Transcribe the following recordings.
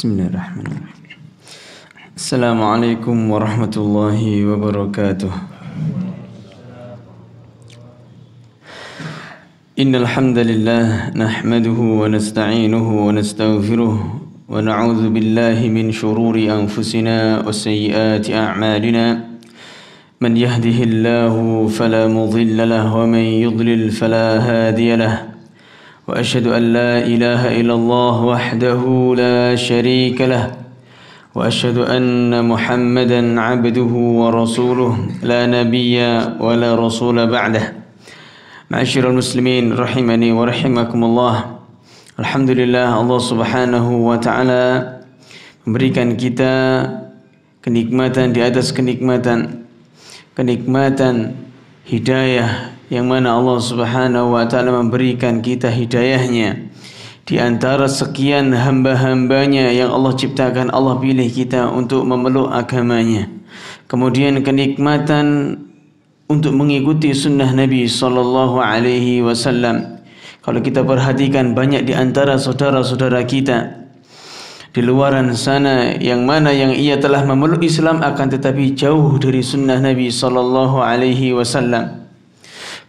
Bismillahirrahmanirrahim. Assalamualaikum warahmatullahi wabarakatuh. Innal hamdalillah nahmaduhu wa nasta'inuhu wa nastaghfiruh wa na'udzu billahi min shururi anfusina wa sayyiati a'malina. Man yahdihillahu fala mudilla lahu wa man yudlil fala hadiya lahu. وأشهد أن لا إله إلا الله وحده لا شريك له وأشهد أن محمدا عبده ورسوله لا نبي ولا رسول بعده. معاشر المسلمين رحمني ورحمكم الله. Alhamdulillah, Allah subhanahu wa ta'ala memberikan kita kenikmatan di atas kenikmatan, hidayah, yang mana Allah subhanahu wa ta'ala memberikan kita hidayahnya di antara sekian hamba-hambanya yang Allah ciptakan. Allah pilih kita untuk memeluk agamanya. Kemudian kenikmatan untuk mengikuti sunnah Nabi sallallahu alaihi wasallam. Kalau kita perhatikan, banyak di antara saudara-saudara kita di luaran sana yang mana yang ia telah memeluk Islam akan tetapi jauh dari sunnah Nabi sallallahu alaihi wasallam.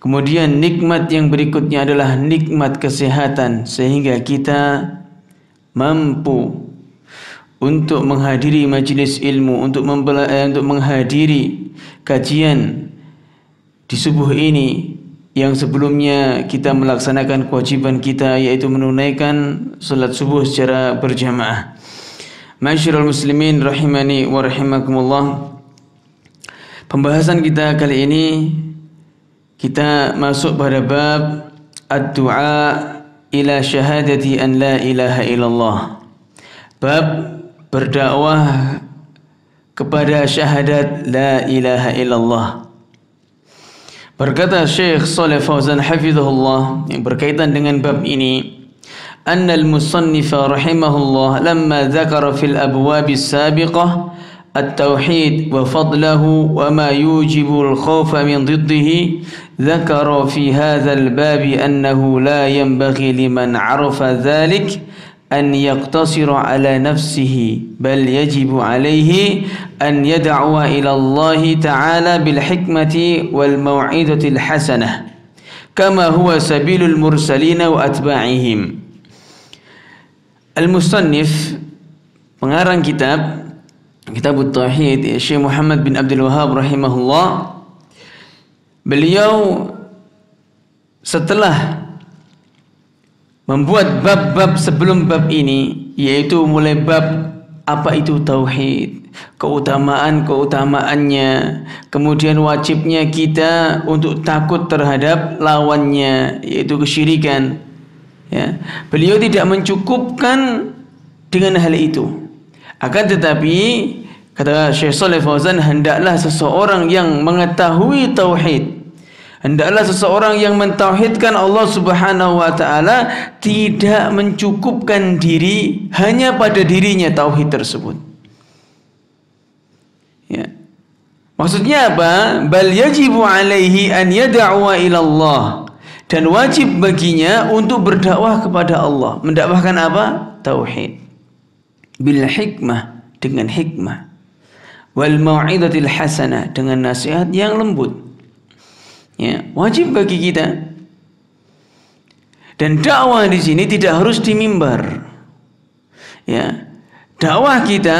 Kemudian nikmat yang berikutnya adalah nikmat kesehatan, sehingga kita mampu untuk menghadiri majlis ilmu, untuk menghadiri kajian di subuh ini yang sebelumnya kita melaksanakan kewajiban kita, yaitu menunaikan salat subuh secara berjamaah. Ma'asyiral muslimin rahimani wa rahimakumullah. Pembahasan kita kali ini kita masuk pada bab ad-du'a ila syahadati an la ilaha illallah. Bab berdakwah kepada syahadat la ilaha illallah. Berkata Syekh Shalih Fauzan hafizahullah yang berkaitan dengan bab ini, annal musannifa rahimahullah lamma dzakara fil abwabis sabiqah التوحيد وفضله وما يوجب الخوف من ضده ذكر في هذا الباب أنه لا ينبغي لمن عرف ذلك أن يقتصر على نفسه بل يجب عليه أن يدعو إلى الله تعالى بالحكمة والموعظة الحسنة كما هو سبيل المرسلين وأتباعهم. المصنف pengarang Kitab Tauhid, Syekh Muhammad bin Abdul Wahhab rahimahullah, beliau setelah membuat bab-bab sebelum bab ini, yaitu mulai bab apa itu tauhid, keutamaan-keutamaannya, kemudian wajibnya kita untuk takut terhadap lawannya, yaitu kesyirikan. Ya, beliau tidak mencukupkan dengan hal itu. Akan tetapi, kata Syekh Shalih Fauzan, hendaklah seseorang yang mengetahui tauhid, hendaklah seseorang yang mentauhidkan Allah subhanahu wa ta'ala tidak mencukupkan diri hanya pada dirinya tauhid tersebut. Ya. Maksudnya apa? Bal yajibu alaihi an yad'uwa ila Allah. Dan wajib baginya untuk berdakwah kepada Allah. Mendakwahkan apa? Tauhid. Bil hikmah, dengan hikmah, wal mau'izatil hasanah, dengan nasihat yang lembut. Ya, wajib bagi kita. Dan dakwah di sini tidak harus di mimbar. Ya, dakwah kita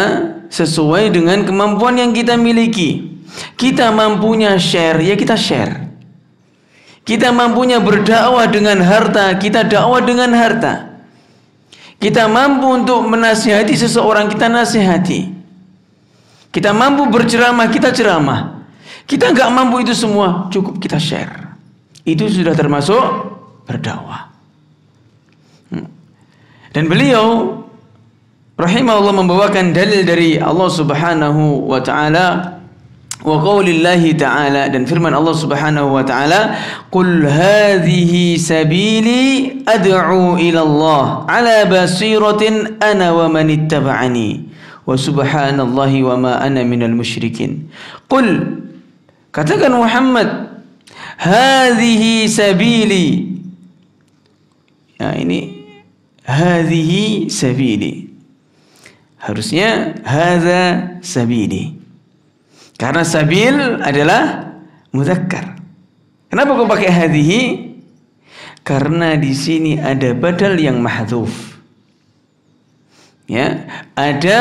sesuai dengan kemampuan yang kita miliki. Kita mampunya share, ya kita share. Kita mampunya berdakwah dengan harta, kita dakwah dengan harta. Kita mampu untuk menasihati seseorang, kita nasihati. Kita mampu berceramah, kita ceramah. Kita enggak mampu itu semua, cukup kita share. Itu sudah termasuk berdakwah. Dan beliau rahimahullah membawakan dalil dari Allah subhanahu wa ta'ala, wa qaulillahi ta'ala, dan firman Allah subhanahu wa ta'ala, qul hadhihi sabili ad'u ila Allah ala basiratin ana wa man ittaba'ani wa subhanallahi wa ma ana minal musyrikin. Qul, katakan Muhammad, hadhihi sabili. Ya, ini hadhihi sabili. Harusnya hadza sabili. Karena sabil adalah mudzakkar. Kenapa kau pakai hadhihi? Karena di sini ada badal yang mahdhuf. Ya, ada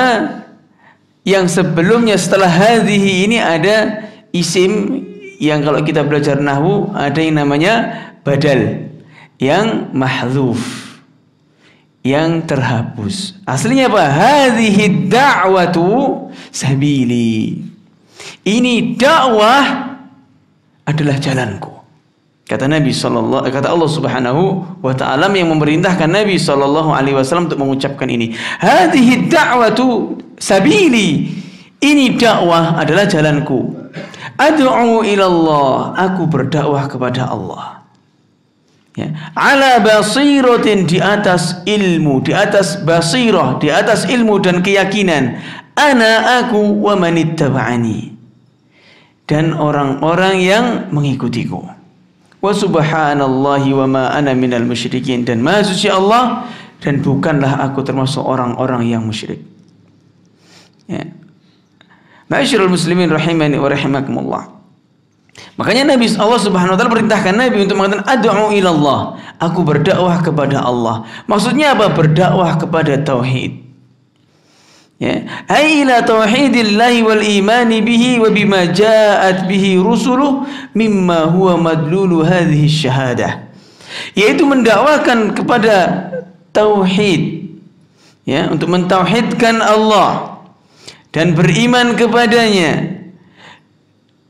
yang sebelumnya setelah hadhihi ini ada isim yang kalau kita belajar nahwu ada yang namanya badal yang mahdhuf, yang terhapus. Aslinya apa? Hadhihi da'watu sabili. Ini dakwah adalah jalanku. Kata Nabi kata Allah Subhanahu wa taala yang memerintahkan Nabi sallallahu alaihi wasallam untuk mengucapkan ini. Hadhihi da'watu sabili. Ini dakwah adalah jalanku. Ad'u ila Allah, aku berdakwah kepada Allah. Ya, ala basiratin, di atas ilmu, di atas basirah, di atas ilmu dan keyakinan. Ana aku wa manittaba'ani, dan orang-orang yang mengikutiku. Wa subhanallahi wa ma ana minal musyrikin, dan maha suci Allah dan bukanlah aku termasuk orang-orang yang musyrik. Ya. Ma'asyiral muslimin rahimani wa rahimakumullah. Makanya Nabi Allah Subhanahu wa taala perintahkan Nabi untuk mengatakan ad'u ila Allah, aku berdakwah kepada Allah. Maksudnya apa? Berdakwah kepada tauhid. Ya, ai ila tauhidillahi wal imani bihi wa bima ja'at bihi rusuluh mimma huwa madlulu hadhihi syahadah. Yaitu mendakwakan kepada tauhid. Ya, untuk mentauhidkan Allah dan beriman kepadanya.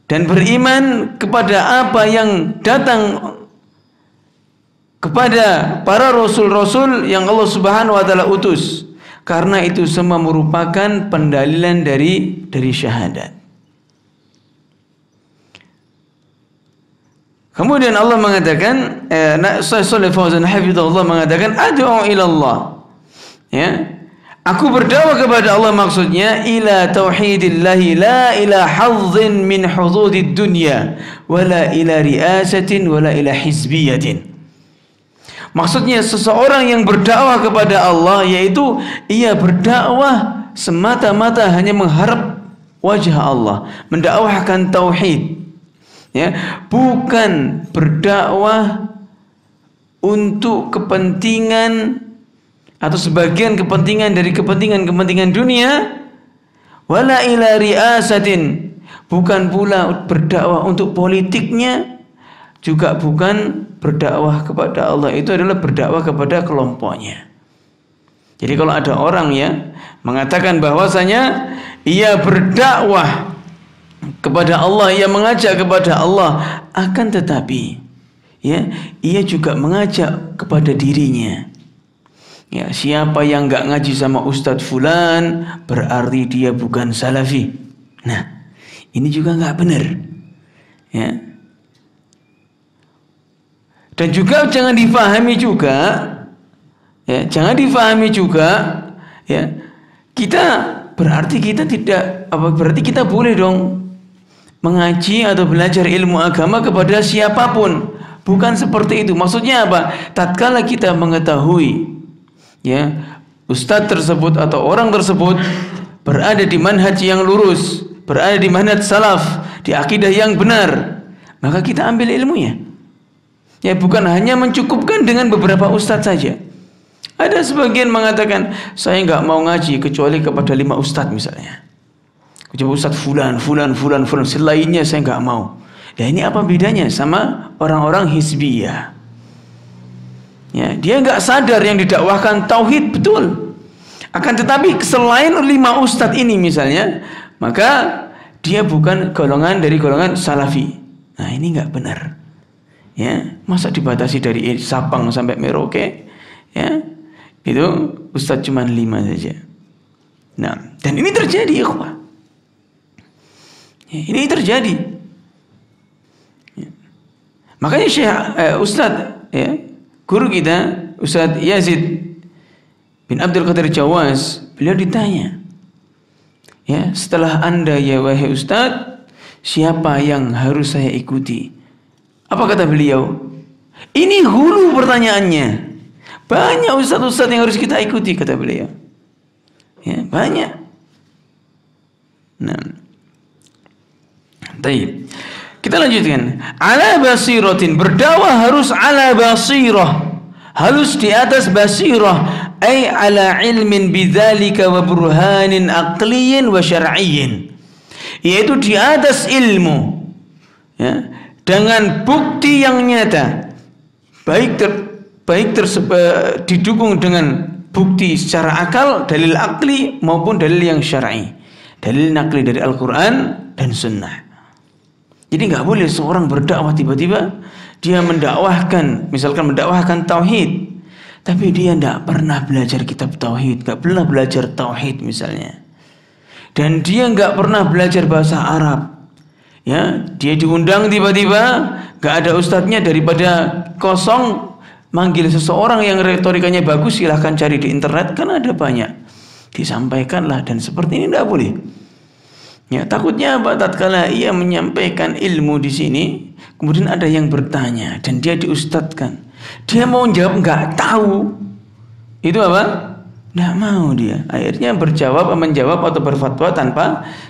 Dan beriman kepada apa yang datang kepada para rasul-rasul yang Allah Subhanahu wa taala utus. Karena itu semua merupakan pendalilan dari syahadat. Kemudian Allah mengatakan, Shalih Fauzan hafizahullah mengatakan ad'u ila Allah. Ya. Aku berdakwah kepada Allah, maksudnya ila tauhidillahi la ila hadzin min hududid dunya wala ila riasatin wala ila hizbiyatin. Maksudnya seseorang yang berdakwah kepada Allah yaitu ia berdakwah semata-mata hanya mengharap wajah Allah, mendakwahkan tauhid. Ya, bukan berdakwah untuk kepentingan atau sebagian kepentingan dari kepentingan dunia, wala ila riasatin, bukan pula berdakwah untuk politiknya, juga bukan berdakwah kepada Allah, itu adalah berdakwah kepada kelompoknya. Jadi kalau ada orang ya mengatakan bahwasanya ia berdakwah kepada Allah, ia mengajak kepada Allah, akan tetapi ya ia juga mengajak kepada dirinya. Ya, siapa yang enggak ngaji sama Ustadz Fulan berarti dia bukan salafi. Nah, ini juga enggak benar. Ya. Dan juga jangan difahami juga, ya, jangan difahami juga, ya, kita berarti kita tidak berarti kita boleh dong mengaji atau belajar ilmu agama kepada siapapun. Bukan seperti itu. Maksudnya apa? Tatkala kita mengetahui ya ustadz tersebut atau orang tersebut berada di manhaj yang lurus, berada di manhaj salaf, di akidah yang benar, maka kita ambil ilmunya. Ya, bukan hanya mencukupkan dengan beberapa ustadz saja. Ada sebagian mengatakan saya nggak mau ngaji kecuali kepada 5 ustadz misalnya. Kecuali ustadz fulan, selainnya saya nggak mau. Ya, ini apa bedanya sama orang-orang hizbiyah? Ya, dia nggak sadar yang didakwahkan tauhid betul. Akan tetapi selain 5 ustadz ini misalnya, maka dia bukan dari golongan salafi. Nah, ini nggak benar. Ya, masa dibatasi dari Sabang sampai Merauke? Ya, itu ustadz cuma 5 saja. Nah, dan ini terjadi, ikhwah. Ya, ini terjadi. Ya. Makanya Ustadz, ya, guru kita Ustadz Yazid bin Abdul Qadir Jawas, beliau ditanya, ya, setelah Anda ya wahai Ustadz, siapa yang harus saya ikuti? Apa kata beliau? Ini hulu pertanyaannya. Banyak ustadz-ustadz yang harus kita ikuti, kata beliau. Ya, banyak. Nah. Baik. Kita lanjutkan. Ala basiratin, berdakwah harus ala basirah. Harus di atas basirah, ay ala ilmin bidzalika wa burhanin aqliyin wa syar'iyyin. Yaitu di atas ilmu, ya, dengan bukti yang nyata, baik didukung dengan bukti secara akal, dalil akli maupun dalil yang syar'i, dalil nakli dari Al-Quran dan Sunnah. Jadi nggak boleh seorang berdakwah tiba-tiba dia mendakwahkan, misalkan mendakwahkan tauhid, tapi dia tidak pernah belajar kitab tauhid, nggak pernah belajar tauhid misalnya, dan dia nggak pernah belajar bahasa Arab. Ya, dia diundang tiba-tiba, nggak ada ustadznya, daripada kosong manggil seseorang yang retorikanya bagus, silahkan cari di internet, kan ada banyak. Disampaikanlah, dan seperti ini tidak boleh. Ya, takutnya apa? Tatkala ia menyampaikan ilmu di sini, kemudian ada yang bertanya dan dia diustadkan, dia mau jawab nggak tahu, itu apa? Nggak mau dia. Akhirnya menjawab atau berfatwa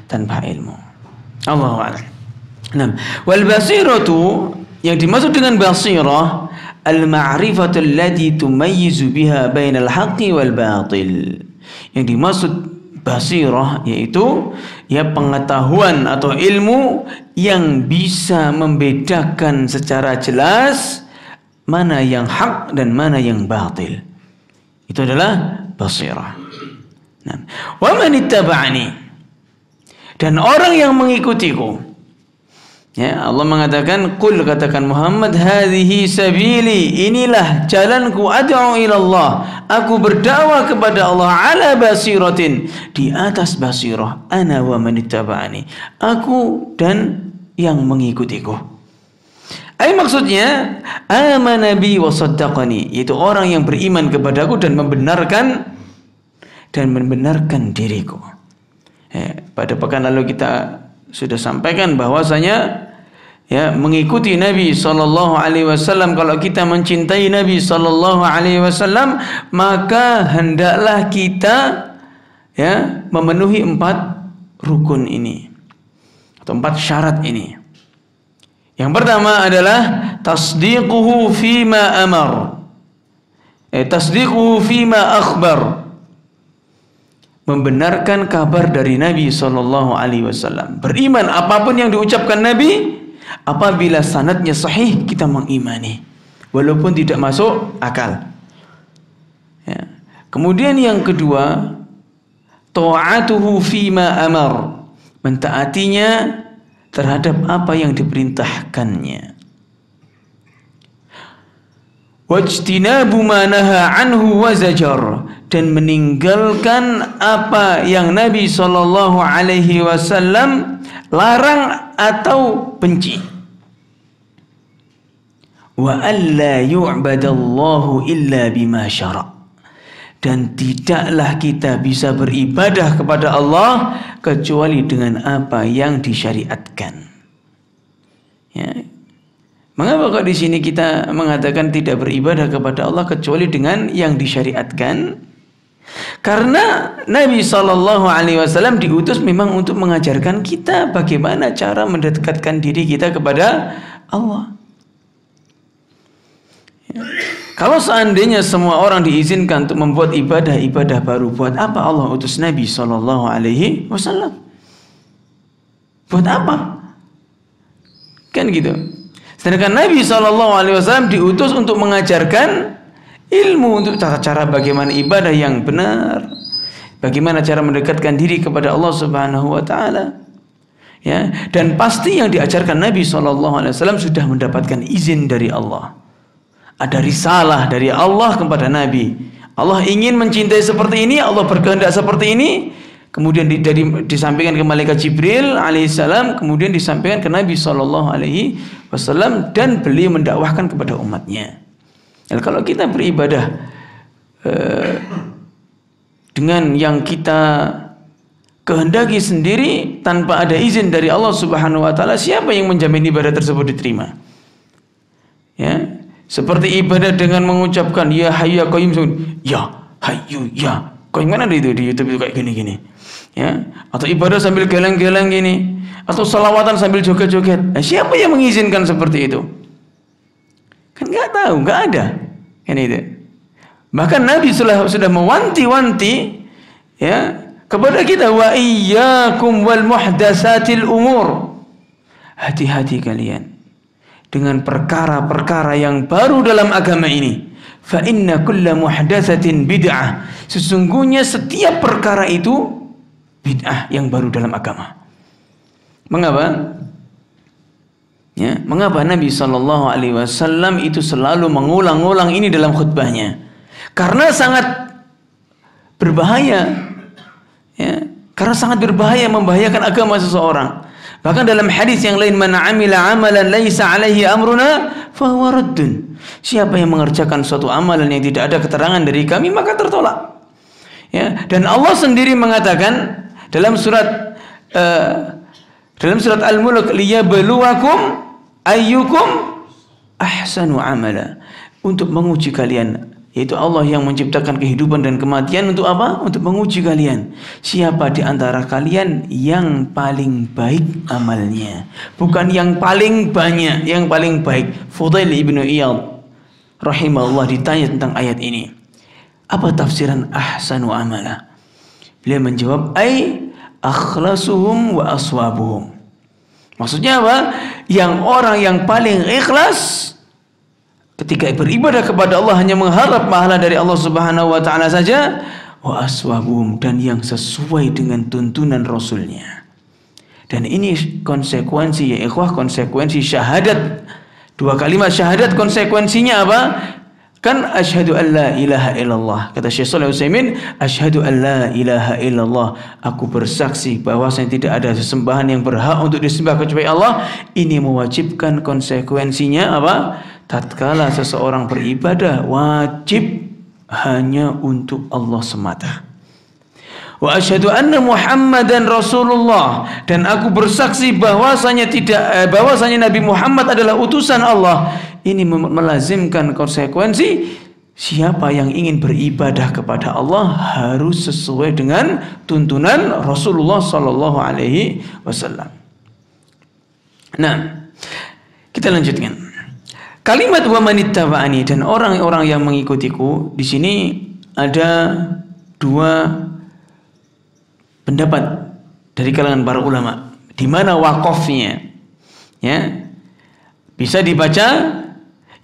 tanpa ilmu. Allahu a'lam. Nah, wal basiratu, yang dimaksud dengan basirah, al ma'rifatu allati tumayyizu biha bainal haqqi wal batil. Yang dimaksud basirah yaitu ya pengetahuan atau ilmu yang bisa membedakan secara jelas mana yang hak dan mana yang batil. Itu adalah basirah. Nah, wa man ittaba'ani, dan orang yang mengikutiku. Ya, Allah mengatakan, qul, katakan Muhammad, hadhihi sabili, inilah jalanku, ad'u ila Allah, aku berdakwah kepada Allah, ala basiratin, di atas basirah, ana wa man ittaba'ani, aku dan yang mengikutiku. Maksudnya amana bi wa saddaqani, yaitu orang yang beriman kepadaku dan membenarkan diriku. Pada pekan lalu kita sudah sampaikan bahwasanya ya, mengikuti Nabi sallallahu alaihi wasallam, kalau kita mencintai Nabi sallallahu alaihi wasallam, maka hendaklah kita ya memenuhi 4 rukun ini atau 4 syarat ini. Yang pertama adalah tasdiquhu fima amar, tasdiquhu fima akhbar, membenarkan kabar dari Nabi sallallahu alaihi wasallam. Beriman apapun yang diucapkan Nabi, apabila sanadnya sahih kita mengimani walaupun tidak masuk akal. Ya. Kemudian yang kedua, ta'atuhu fima amar, mentaatinya terhadap apa yang diperintahkannya. Wajtinabu ma naha anhu wa zajar, dan meninggalkan apa yang Nabi sallallahu alaihi wasallam larang atau benci. Wa alla yu'badallahu illa bima syara', dan tidaklah kita bisa beribadah kepada Allah kecuali dengan apa yang disyariatkan. Ya. Mengapa kok di sini kita mengatakan tidak beribadah kepada Allah kecuali dengan yang disyariatkan? Karena Nabi sallallahu alaihi wasallam diutus memang untuk mengajarkan kita bagaimana cara mendekatkan diri kita kepada Allah. Ya. Kalau seandainya semua orang diizinkan untuk membuat ibadah-ibadah baru, buat apa Allah utus Nabi sallallahu alaihi wasallam? Buat apa? Kan gitu. Sedangkan Nabi sallallahu alaihi wasallam diutus untuk mengajarkan ilmu, untuk cara bagaimana ibadah yang benar, bagaimana cara mendekatkan diri kepada Allah Subhanahu wa taala. Ya, dan pasti yang diajarkan Nabi sallallahu alaihi wasallam sudah mendapatkan izin dari Allah. Ada risalah dari Allah kepada Nabi. Allah ingin mencintai seperti ini, Allah berkehendak seperti ini, kemudian disampaikan ke malaikat Jibril alaihissalam, kemudian disampaikan ke Nabi sallallahu alaihi wasallam, dan beliau mendakwahkan kepada umatnya. Dan kalau kita beribadah dengan yang kita kehendaki sendiri tanpa ada izin dari Allah Subhanahu wa taala, siapa yang menjamin ibadah tersebut diterima? Ya, seperti ibadah dengan mengucapkan ya hayyu ya qayyum, ya hayyu ya Kok yang mana itu di YouTube itu kayak gini-gini? Ya, atau ibadah sambil geleng-geleng gini, atau salawatan sambil joget-joget. Nah, siapa yang mengizinkan seperti itu? Kan nggak tahu, nggak ada. Kan itu. Bahkan Nabi sudah mewanti-wanti ya kepada kita, wa iyyakum wal muhdatsatil umur. Hati-hati kalian dengan perkara-perkara yang baru dalam agama ini. Fa inna kulla muhdatsatin bid'ah. Sesungguhnya setiap perkara itu bid'ah yang baru dalam agama. Mengapa? Ya, mengapa Nabi SAW itu selalu mengulang-ulang ini dalam khutbahnya? Karena sangat berbahaya. Ya, karena sangat berbahaya, membahayakan agama seseorang. Bahkan dalam hadis yang lain, man amila amalan laisa alaihi amruna fahuwa raddun. Siapa yang mengerjakan suatu amalan yang tidak ada keterangan dari kami, maka tertolak. Ya, dan Allah sendiri mengatakan dalam surat Al-Mulk, liyabluwakum ayyukum ahsanu amala, untuk menguji kalian. Yaitu Allah yang menciptakan kehidupan dan kematian untuk apa? Untuk menguji kalian. Siapa di antara kalian yang paling baik amalnya? Bukan yang paling banyak, yang paling baik. Fudail ibnu Iyad rahimahullah ditanya tentang ayat ini. Apa tafsiran ahsanu amala? Beliau menjawab, ai akhlasuhum wa aswabuhum. Maksudnya apa? Yang orang yang paling ikhlas ketika beribadah kepada Allah hanya mengharap pahala dari Allah Subhanahu wa taala saja, wa aswabuhum, dan yang sesuai dengan tuntunan Rasulnya. Dan ini konsekuensi ya ikhwah, konsekuensi syahadat. Dua kalimat syahadat konsekuensinya apa? Kan asyhadu an la ilaha illallah. Kata Syekh Shalih Utsaimin, asyhadu an la ilaha illallah. Aku bersaksi bahwasanya tidak ada sesembahan yang berhak untuk disembah kecuali Allah. Ini mewajibkan konsekuensinya apa? Tatkala seseorang beribadah wajib hanya untuk Allah semata. Wa asyhadu anna Muhammadan Rasulullah, dan aku bersaksi bahwasanya Nabi Muhammad adalah utusan Allah. Ini melazimkan konsekuensi siapa yang ingin beribadah kepada Allah harus sesuai dengan tuntunan Rasulullah sallallahu alaihi wasallam. Nah, kita lanjutkan. Kalimat wa manittaba'ani, dan orang-orang yang mengikutiku, di sini ada dua pendapat dari kalangan para ulama. Di mana wakofnya? Ya. Bisa dibaca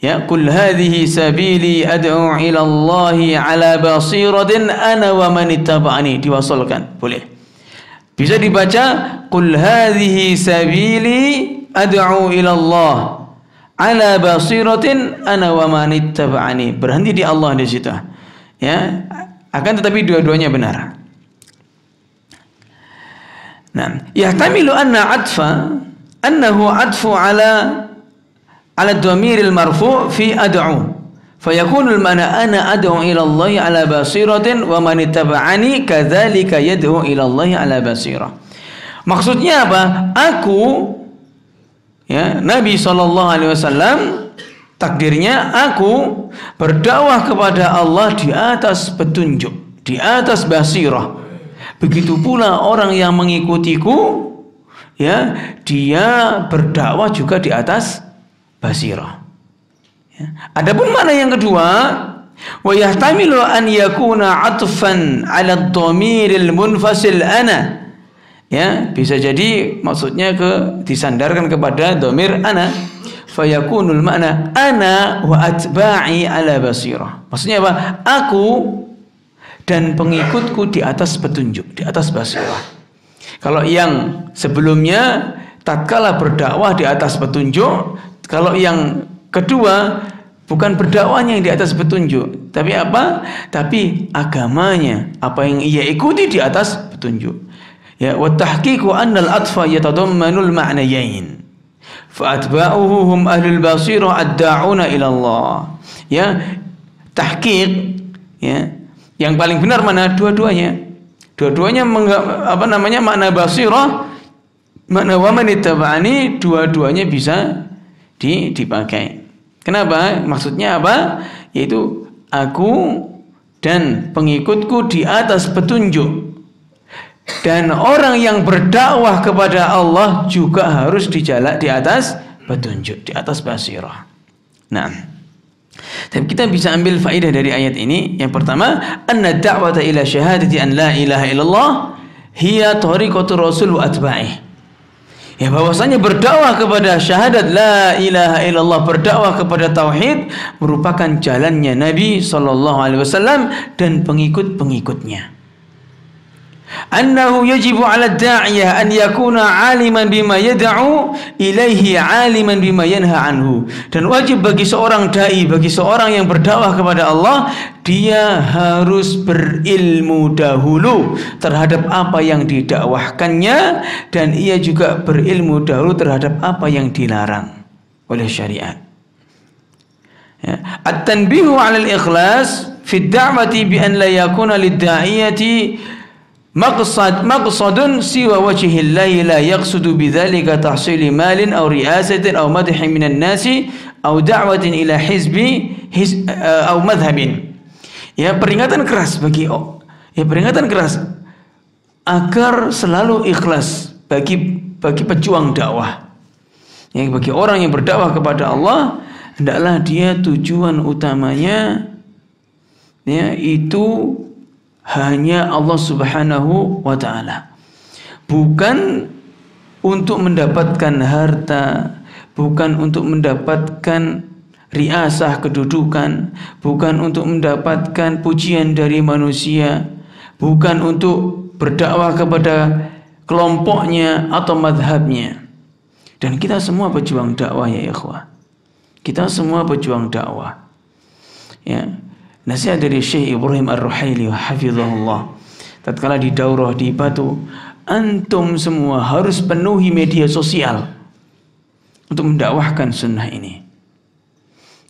ya, qul hadhihi sabili ad'u ila Allahi ala basiratin ana wa manittaba'ani, diwasalkan. Boleh. Bisa dibaca qul hadhihi sabili ad'u ila Allah ala basiratin ana wa manittaba'ani. Berhenti di Allah di situ. Ya, akan tetapi dua-duanya benar. Nah, yahtamilu annahu adfu ala dhamiril marfu' fi ad'u. Fayakunul mana ana ad'u ila Allah ala basiratin wa man ittaba'ani kadzalika yad'u ila Allah ala basirah. Maksudnya apa? Aku, ya, Nabi SAW, takdirnya aku berdakwah kepada Allah di atas petunjuk, di atas basirah. Begitu pula orang yang mengikutiku, ya, dia berdakwah juga di atas basirah. Ya. Adapun makna yang kedua, wa yahtamilu an yakuna atfan 'ala dhamiril munfasil ana. Ya, bisa jadi maksudnya disandarkan kepada dhamir ana. Fayakunul makna ana wa atba'i 'ala basirah. Maksudnya apa? Aku dan pengikutku di atas petunjuk, di atas basirah. Kalau yang sebelumnya tatkala berdakwah di atas petunjuk, kalau yang kedua bukan berdakwahnya yang di atas petunjuk, tapi apa? Tapi agamanya, apa yang ia ikuti di atas petunjuk. Ya, wa tahqiqu anna al-atfa yatadammanul ma'nayain. Fa atba'uhu hum ahlul basirah ad-da'una ila Allah. Ya, tahqiq, ya. Yang paling benar mana? Dua-duanya. Dua-duanya makna basirah, makna wa man ittaba'ani, dua-duanya bisa dipakai. Kenapa? Maksudnya apa? Yaitu aku dan pengikutku di atas petunjuk. Dan orang yang berdakwah kepada Allah juga harus di atas petunjuk, di atas basirah. Nah, tapi kita bisa ambil faedah dari ayat ini. Yang pertama, anna da'wata ila syahadati an la ilaha illallah hiya tariqatu rasul wa atba'ih. Ya, bahwasanya berdakwah kepada syahadat la ilaha illallah, berdakwah kepada tauhid merupakan jalannya Nabi sallallahu alaihi wasallam dan pengikut-pengikutnya. Annahu yajibu 'ala ad-da'iyah an yakuna 'aliman bima yad'u ilaihi 'aliman bima yanha anhu. Dan wajib bagi seorang dai, bagi seorang yang berdakwah kepada Allah, dia harus berilmu dahulu terhadap apa yang didakwahkannya, dan ia juga berilmu dahulu terhadap apa yang dilarang oleh syariat. Ya. At-tanbihu 'ala al-ikhlas fi ad-da'wati bi an la yakuna lid-da'iyati maqsadun siwa wajhillahi la yaqsudu bidzalika tahsili malin aw riasatin aw madhin minan nasi aw da'watin ila hizbi aw madhhabin. Ya, peringatan keras agar selalu ikhlas bagi pejuang dakwah. Ya, bagi orang yang berdakwah kepada Allah, hendaklah dia tujuan utamanya ya itu hanya Allah Subhanahu wa ta'ala. Bukan untuk mendapatkan harta, bukan untuk mendapatkan riasah kedudukan, bukan untuk mendapatkan pujian dari manusia, bukan untuk berdakwah kepada kelompoknya atau madhabnya. Dan kita semua pejuang dakwah ya ikhwah. Kita semua pejuang dakwah. Ya. Nasihat dari Syekh Ibrahim Ar-Ruhaili hafizahullah, tatkala di daurah di Batu, antum semua harus penuhi media sosial untuk mendakwahkan sunnah ini.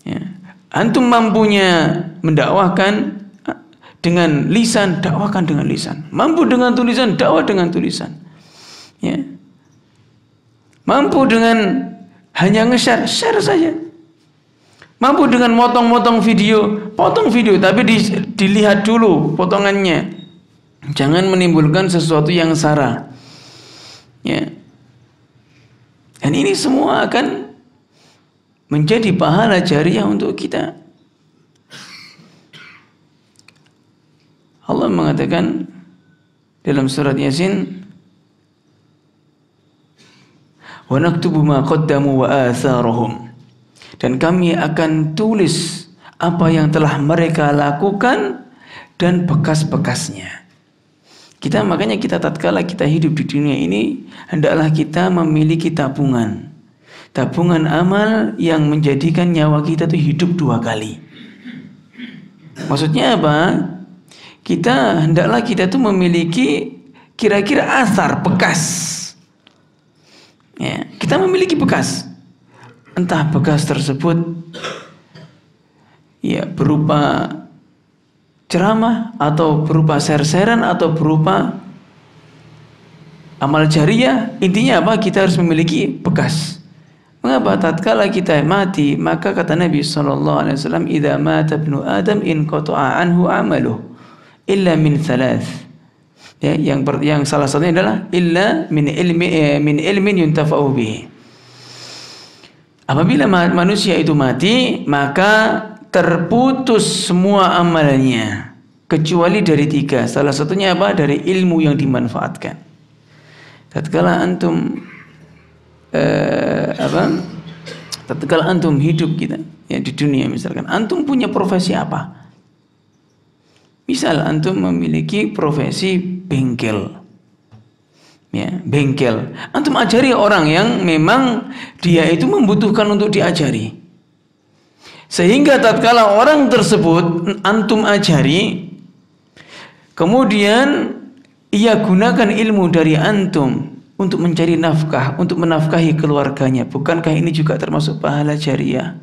Ya. Antum mampunya mendakwahkan dengan lisan, dakwahkan dengan lisan. Mampu dengan tulisan, dakwah dengan tulisan. Ya. Mampu dengan hanya nge-share, share saja. Mampu dengan potong video, potong video, tapi dilihat dulu potongannya. Jangan menimbulkan sesuatu yang sara. Ya. Dan ini semua akan menjadi pahala jariah untuk kita. Allah mengatakan dalam surat Yasin, wa naktubu ma qaddamu wa atharahum. Dan kami akan tulis apa yang telah mereka lakukan dan bekas-bekasnya. Makanya kita tatkala kita hidup di dunia ini, hendaklah kita memiliki tabungan amal yang menjadikan nyawa kita itu hidup 2 kali. Maksudnya apa? Hendaklah kita itu memiliki kira-kira asar, bekas. Ya, kita memiliki bekas. Entah bekas tersebut ya berupa ceramah atau berupa share-sharean atau berupa amal jariah. Intinya apa? Kita harus memiliki bekas. Mengapa? Tatkala kita mati, maka kata Nabi SAW, idza mata ibnu Adam inqata'a anhu amaluh illa min 3. Ya, yang salah satunya adalah illa min ilmin yuntafa'u bihi. Apabila manusia itu mati, maka terputus semua amalnya kecuali dari 3. Salah satunya apa? Dari ilmu yang dimanfaatkan. Tatkala antum tatkala antum hidup kita ya di dunia, misalkan antum punya profesi apa? Misal antum memiliki profesi bengkel. Ya, bengkel. Antum ajari orang yang memang dia itu membutuhkan untuk diajari. Sehingga tatkala orang tersebut antum ajari, kemudian ia gunakan ilmu dari antum untuk mencari nafkah, untuk menafkahi keluarganya. Bukankah ini juga termasuk pahala jariah?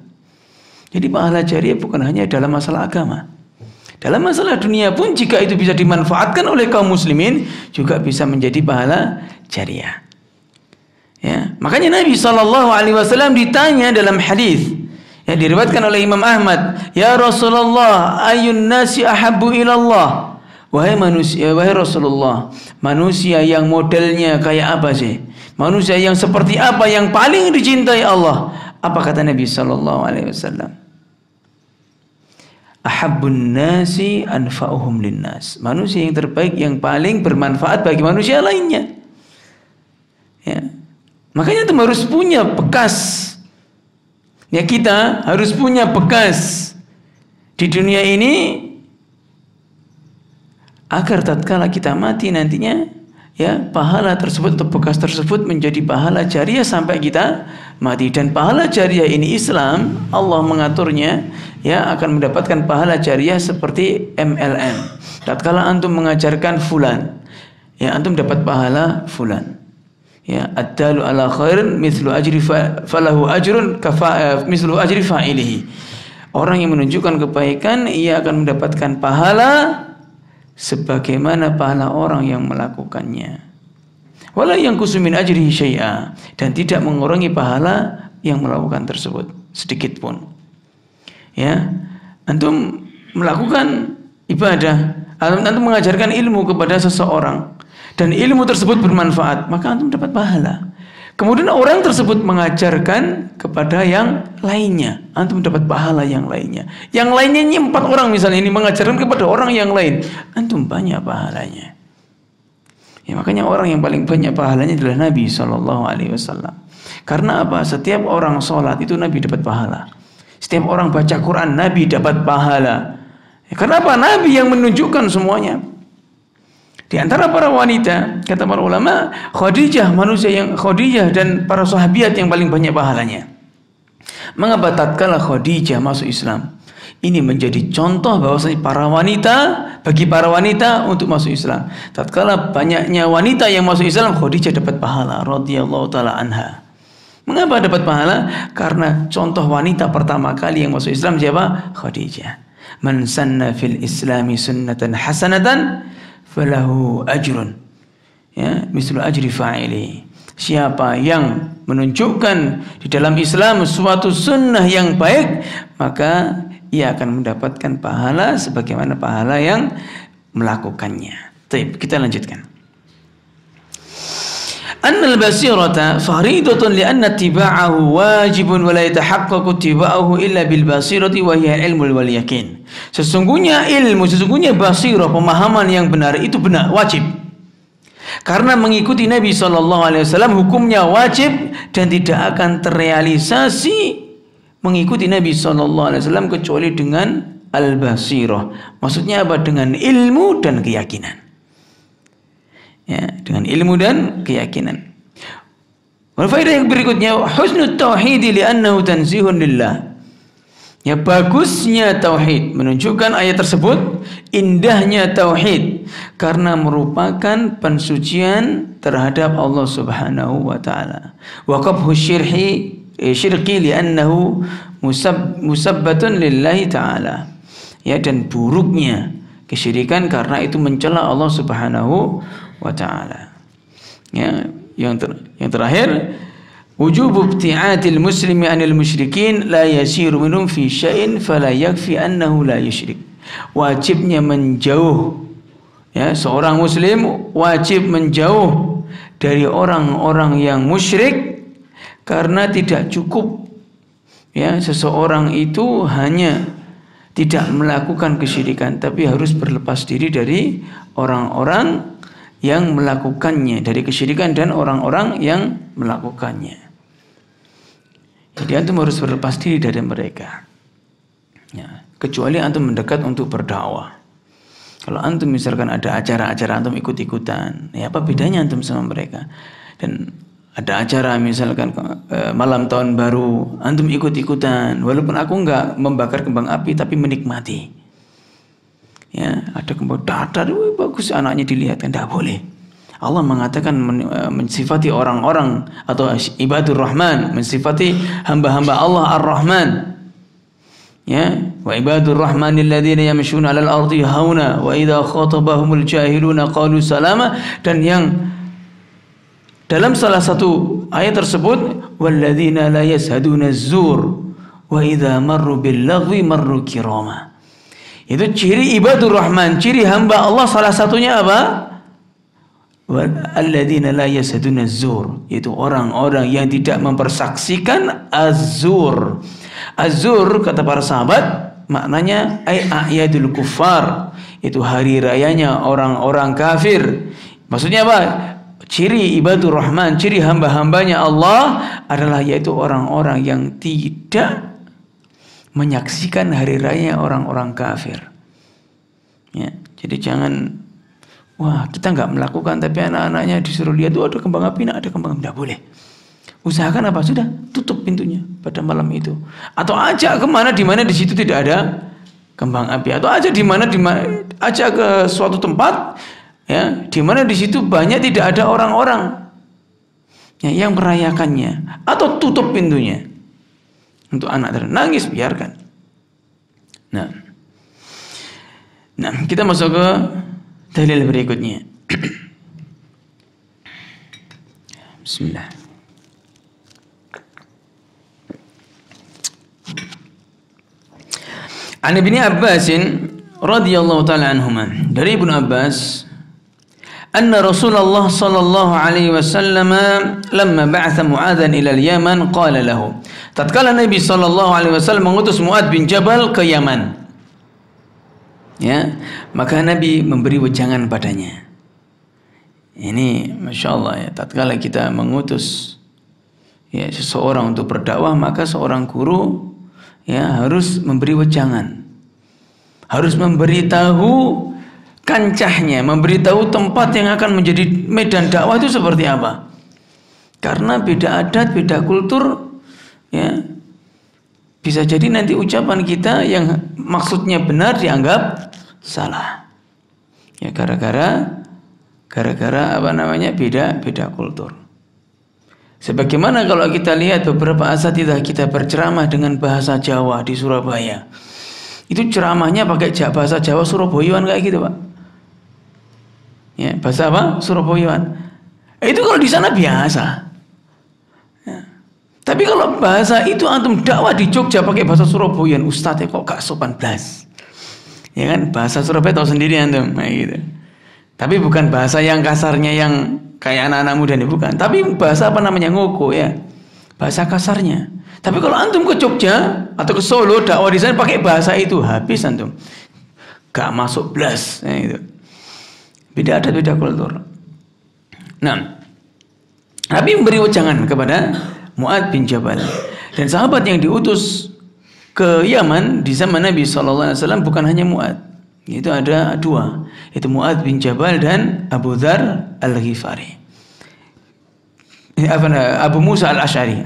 Jadi pahala jariah bukan hanya dalam masalah agama. Dalam masalah dunia pun jika itu bisa dimanfaatkan oleh kaum muslimin juga bisa menjadi pahala jariah. Ya, makanya Nabi SAW ditanya dalam hadis Ya, diriwayatkan oleh Imam Ahmad, "Ya Rasulullah, ayun nasi ahabbu ilallah?" Wahai manusia, wahai Rasulullah, manusia yang modelnya kayak apa sih? Manusia yang seperti apa yang paling dicintai Allah? Apa kata Nabi sallallahu alaihi wasallam? Ahabbun nasi anfa'uhum linnas. Manusia yang terbaik, yang paling bermanfaat bagi manusia lainnya. Ya. Makanya itu harus punya bekas. Ya, kita harus punya bekas di dunia ini agar tatkala kita mati nantinya, ya, pahala tersebut atau bekas tersebut menjadi pahala jariah sampai kita mati. Dan pahala jariah ini Islam, Allah mengaturnya, ya, akan mendapatkan pahala jariah seperti MLM. Tatkala antum mengajarkan fulan, ya, antum dapat pahala fulan. Ya, ad-dalu ala khairin mithlu ajri falahu ajrun mithlu ajri fa'ilihi. Orang yang menunjukkan kebaikan, ia akan mendapatkan pahala sebagaimana pahala orang yang melakukannya. Wala yanqusu min ajrihi syai'a, dan tidak mengurangi pahala yang melakukan tersebut sedikit pun. Ya, antum melakukan ibadah, antum mengajarkan ilmu kepada seseorang dan ilmu tersebut bermanfaat, maka antum dapat pahala. Kemudian orang tersebut mengajarkan kepada yang lainnya, antum dapat pahala yang lainnya. Yang lainnya ini 4 orang misalnya, ini mengajarkan kepada orang yang lain, antum banyak pahalanya. Ya, makanya orang yang paling banyak pahalanya adalah Nabi SAW. Karena apa? Setiap orang sholat itu Nabi dapat pahala. Setiap orang baca Quran, Nabi dapat pahala. Ya, karena apa? Nabi yang menunjukkan semuanya. Di antara para wanita, kata para ulama, Khadijah dan para sahabiat yang paling banyak pahalanya. Mengapa tatkala Khadijah masuk Islam? Ini menjadi contoh bahwasanya bagi para wanita untuk masuk Islam. Tatkala banyaknya wanita yang masuk Islam, Khadijah dapat pahala radhiyallahu taala anha. Mengapa dapat pahala? Karena contoh wanita pertama kali yang masuk Islam siapa? Khadijah. Man sanna fil islami sunnatan hasanatan falahu ajrun, ya, mislu ajri fa'ili. Siapa yang menunjukkan di dalam Islam suatu sunnah yang baik, maka ia akan mendapatkan pahala sebagaimana pahala yang melakukannya. Baik, kita lanjutkan. Annal basirata faridatun li'anna ittiba'ahu wajibun wa la yatahaqqaqu ittiba'ahu illa bil basirati wa hiya ilmul wal yakin. Sesungguhnya basirah, pemahaman yang benar itu benar, wajib. Karena mengikuti Nabi SAW hukumnya wajib dan tidak akan terrealisasi mengikuti Nabi SAW kecuali dengan al-basirah. Maksudnya apa? Dengan ilmu dan keyakinan. Ya, dengan ilmu dan keyakinan. Wal faedah yang berikutnya, husnul tauhid li'annahu tanzihun lillah. Ya, bagusnya tauhid, menunjukkan ayat tersebut indahnya tauhid karena merupakan pensucian terhadap Allah Subhanahu wa taala. Wa qabhu syirki li'annahu musabbatun lillahi taala. Ya, dan buruknya kesyirikan karena itu mencela Allah Subhanahu wa taala. Ya, yang terakhir, wujubu ibti'atil muslimi 'anil musyrikin la yasiru minhum fi syai'in fala yakfi annahu la yusyrik. Wajibnya menjauh, ya, seorang muslim wajib menjauh dari orang-orang yang musyrik karena tidak cukup, ya, seseorang itu hanya tidak melakukan kesyirikan, tapi harus berlepas diri dari orang-orang yang melakukannya, dari kesyirikan dan orang-orang yang melakukannya. Jadi antum harus berlepas diri dari mereka, ya, kecuali antum mendekat untuk berdakwah. Kalau antum misalkan ada acara-acara antum ikut-ikutan, ya, apa bedanya antum sama mereka? Dan ada acara misalkan malam tahun baru, antum ikut-ikutan, walaupun aku enggak membakar kembang api tapi menikmati. Ya, ada kembang dadar, bagus anaknya dilihat, kan tidak boleh. Allah mengatakan mensifati orang-orang atau ibadur rahman, mensifati hamba-hamba Allah ar-Rahman. Ya, wa ibadur rahmanil ladzina yamshuna 'alal ardi hauna wa idza khatabahumul jahiluna qalu salama. Dan yang dalam salah satu ayat tersebut, walladzina la yashaduna az-zur wa idza marru bil lagwi marru kirama. Itu ciri ibadur rahman, ciri hamba Allah salah satunya apa? Alladzina la yasaduna az-zur, yaitu orang-orang yang tidak mempersaksikan az-zur. Az-zur kata para sahabat maknanya a'yadul kuffar, itu hari rayanya orang-orang kafir. Maksudnya apa? Ciri ibadur rahman, ciri hamba-hambanya Allah adalah yaitu orang-orang yang tidak menyaksikan hari raya orang-orang kafir. Ya, jadi jangan kita nggak melakukan tapi anak-anaknya disuruh lihat tuh ada kembang api, ada kembang api, tidak boleh. Usahakan apa? Sudah tutup pintunya pada malam itu, atau ajak kemana di mana di situ tidak ada kembang api, atau ajak ajak ke suatu tempat ya di mana di situ banyak tidak ada orang-orang ya, yang merayakannya, atau tutup pintunya untuk anak nangis, biarkan. Nah, kita masuk ke dalil berikutnya. Bismillah. An Ibnu Abbas radhiyallahu taala anhuma, dari Ibnu Abbas, anna Rasulullah sallallahu alaihi wasallam lamma ba'atha Mu'adzan ila al-Yaman qala lahu, tatkala Nabi sallallahu alaihi wasallam mengutus Mu'adz bin Jabal ke Yaman, ya, maka Nabi memberi wejangan padanya. Ini Masya Allah ya, tatkala kita mengutus ya seseorang untuk berdakwah, maka seorang guru ya harus memberi wejangan, harus memberitahu kancahnya, memberitahu tempat yang akan menjadi medan dakwah itu seperti apa. Karena beda adat, beda kultur ya, bisa jadi nanti ucapan kita yang maksudnya benar dianggap salah. Ya gara-gara apa namanya beda kultur. Sebagaimana kalau kita lihat beberapa asatidzah kita berceramah dengan bahasa Jawa di Surabaya, itu ceramahnya pakai bahasa Jawa Surabayaan kayak gitu, Pak. Ya, bahasa apa? Surabayaan. Itu kalau di sana biasa. Ya. Tapi kalau bahasa itu antum dakwah di Jogja pakai bahasa Surabayaan, ustadznya kok gak sopan blas. Ya kan, bahasa Surabaya tahu sendiri antum, kayak gitu. Tapi bukan bahasa yang kasarnya yang kayak anak-anak muda ini, bukan. Tapi bahasa apa namanya, ngoko ya, bahasa kasarnya. Tapi kalau antum ke Jogja atau ke Solo dakwah di sana pakai bahasa itu, habis antum, gak masuk blas. Ya, gitu. Beda adat, beda kultur. Nah, Nabi memberi wejangan kepada Mu'adz bin Jabal, dan sahabat yang diutus ke Yaman di zaman Nabi SAW bukan hanya Mu'adz, itu ada dua, itu Mu'adz bin Jabal dan Abu Dzar Al-Ghifari, Abu Musa Al-Asy'ari,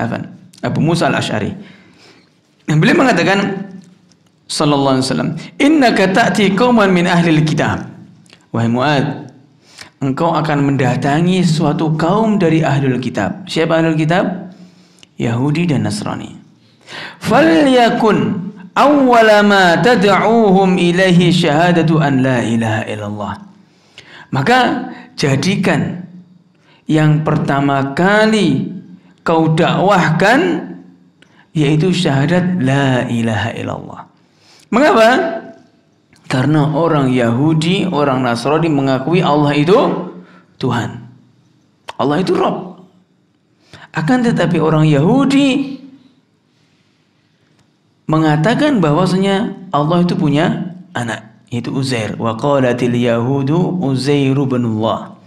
Abu Musa Al-Asy'ari. Beliau mengatakan sallallahu alaihi wasallam, innaka ta'ti qauman min ahli kitab, wahai Mu'adz, engkau akan mendatangi suatu kaum dari ahlul kitab. Siapa ahlul kitab? Yahudi dan Nasrani. Falyakun awwala ma tad'uuhum ilaihi syahadatu an la ilaha illallah. Maka jadikan yang pertama kali kau dakwahkan yaitu syahadat la ilaha illallah. Mengapa? Karena orang Yahudi, orang Nasrani mengakui Allah itu Tuhan, Allah itu Rabb. Akan tetapi orang Yahudi mengatakan bahwasanya Allah itu punya anak, yaitu Uzair. Wa qalatil yahudu Uzair ibnullah.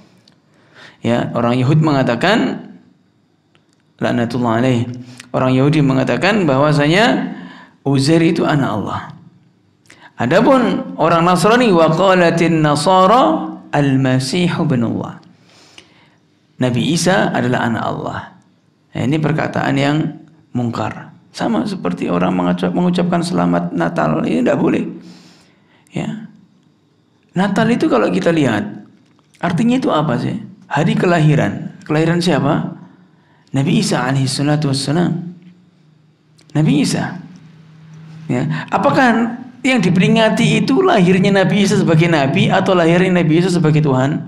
Ya, orang Yahudi mengatakan, laknatullah alaih, orang Yahudi mengatakan bahwasanya Uzair itu anak Allah. Adapun orang Nasrani, wa qalatin nasara al-masih ibnullah, Nabi Isa adalah anak Allah. Nah, ini perkataan yang mungkar. Sama seperti orang mengucapkan selamat Natal, ini tidak boleh. Ya. Natal itu kalau kita lihat, artinya itu apa sih? Hari kelahiran. Kelahiran siapa? Nabi Isa alaihi salatu wassalam. Nabi Isa. Ya. Apakah yang diperingati itu lahirnya Nabi Isa sebagai Nabi atau lahirnya Nabi Isa sebagai Tuhan?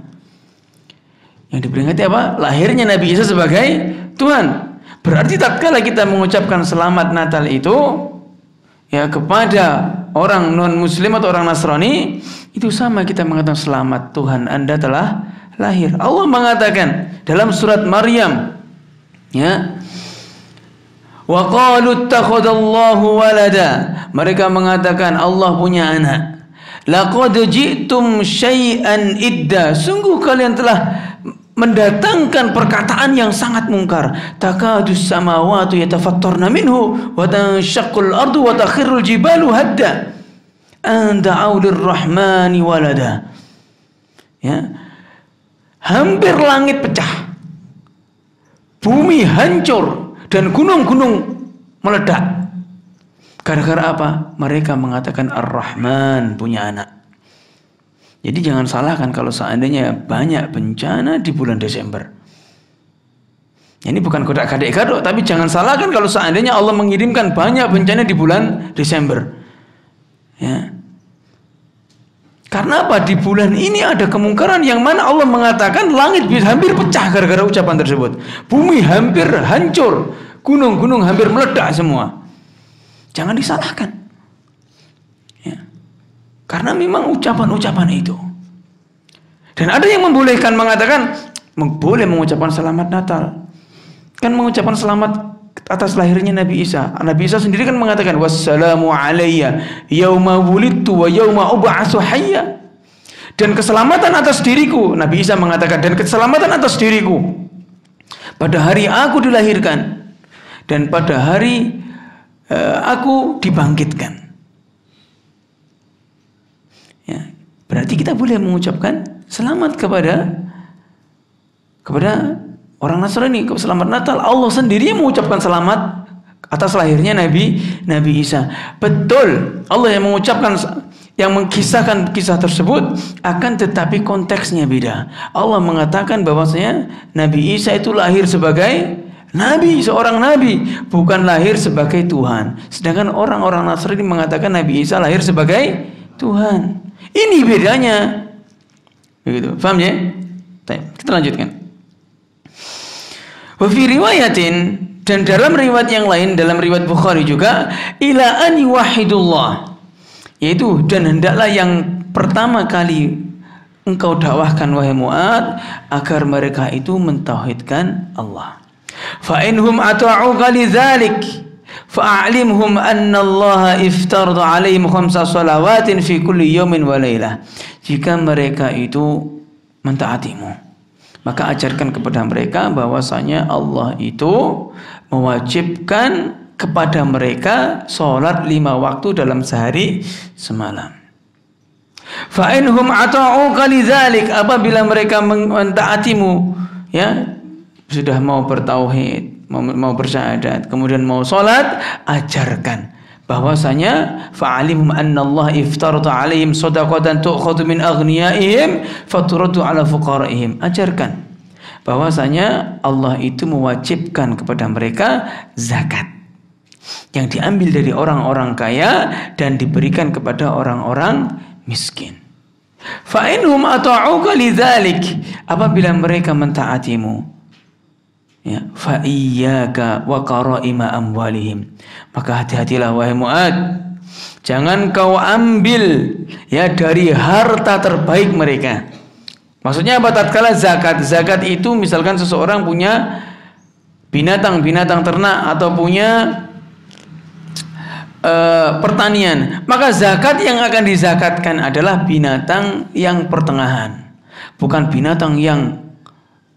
Yang diperingati apa? Lahirnya Nabi Isa sebagai Tuhan. Berarti tatkala kita mengucapkan selamat Natal itu, ya kepada orang non muslim atau orang Nasrani, itu sama kita mengatakan selamat, Tuhan Anda telah lahir. Allah mengatakan dalam surat Maryam, ya, wa qalu ittakhadallahu walada, mereka mengatakan Allah punya anak. Laqad ji'tum syai'an idda, sungguh kalian telah mendatangkan perkataan yang sangat mungkar. Takadus samawati yatafattarna minhu wa tanshaqqul ardu wa takhirrul jibalu hadda an da'u lirrahmani walada. Ya, hampir langit pecah, bumi hancur, dan gunung-gunung meledak. Gara-gara apa? Mereka mengatakan Ar-Rahman punya anak. Jadi jangan salahkan kalau seandainya banyak bencana di bulan Desember. Ini bukan kodak-kadek kado, tapi jangan salahkan kalau seandainya Allah mengirimkan banyak bencana di bulan Desember. Ya. Karena apa? Di bulan ini ada kemungkaran yang mana Allah mengatakan langit hampir pecah gara-gara ucapan tersebut. Bumi hampir hancur, gunung-gunung hampir meledak semua. Jangan disalahkan, ya. Karena memang ucapan-ucapan itu. Dan ada yang membolehkan mengatakan boleh mengucapkan selamat Natal. Kan mengucapkan selamat atas lahirnya Nabi Isa. Nabi Isa sendiri kan mengatakan wassalamu alayya yauma wulidtu wa yauma ub'atsu hayya. Dan keselamatan atas diriku, Nabi Isa mengatakan, dan keselamatan atas diriku pada hari aku dilahirkan dan pada hari aku dibangkitkan. Ya, berarti kita boleh mengucapkan selamat kepada orang Nasrani, selamat Natal. Allah sendiri mengucapkan selamat atas lahirnya Nabi Isa. Betul, Allah yang mengucapkan, yang mengkisahkan kisah tersebut, akan tetapi konteksnya beda. Allah mengatakan bahwasanya Nabi Isa itu lahir sebagai Nabi, seorang Nabi, bukan lahir sebagai Tuhan. Sedangkan orang-orang Nasrani mengatakan Nabi Isa lahir sebagai Tuhan. Ini bedanya. Begitu, paham ya? Kita lanjutkan. Wa fi riwayatin, dan dalam riwayat yang lain, dalam riwayat Bukhari juga, ila an yuwahhidullah, yaitu dan hendaklah yang pertama kali engkau dakwahkan wahai Mu'ad, agar mereka itu mentauhidkan Allah. Fa inhum ata'uka lidzalik fa'alimhum anna Allah iftarada 'alaihim khamsa shalawatin fi kulli yawmin wa lailah. Jika mereka itu mentaatimu, maka ajarkan kepada mereka bahwasanya Allah itu mewajibkan kepada mereka salat 5 waktu dalam sehari semalam. Fa inhum ata'uka lidzalik, apabila mereka mentaatimu, ya, sudah mau bertauhid, mau bersyahadat, kemudian mau salat, ajarkan bahwasanya fa'alimhum anna Allah iftarada 'alaihim shadaqatan tu'khadhu min aghniyaihim faturaddu 'ala fuqaraihim. Ajarkan bahwasanya Allah itu mewajibkan kepada mereka zakat yang diambil dari orang-orang kaya dan diberikan kepada orang-orang miskin. Fa inhum ata'uka lidzalik, apabila mereka mentaatimu, ya, fa iyyaka wa qaraima amwalihim, maka hati-hatilah wahai Mu'ad, jangan kau ambil, ya, dari harta terbaik mereka. Maksudnya apa? Tatkala zakat itu misalkan seseorang punya binatang ternak atau punya pertanian, maka zakat yang akan dizakatkan adalah binatang yang pertengahan, bukan binatang yang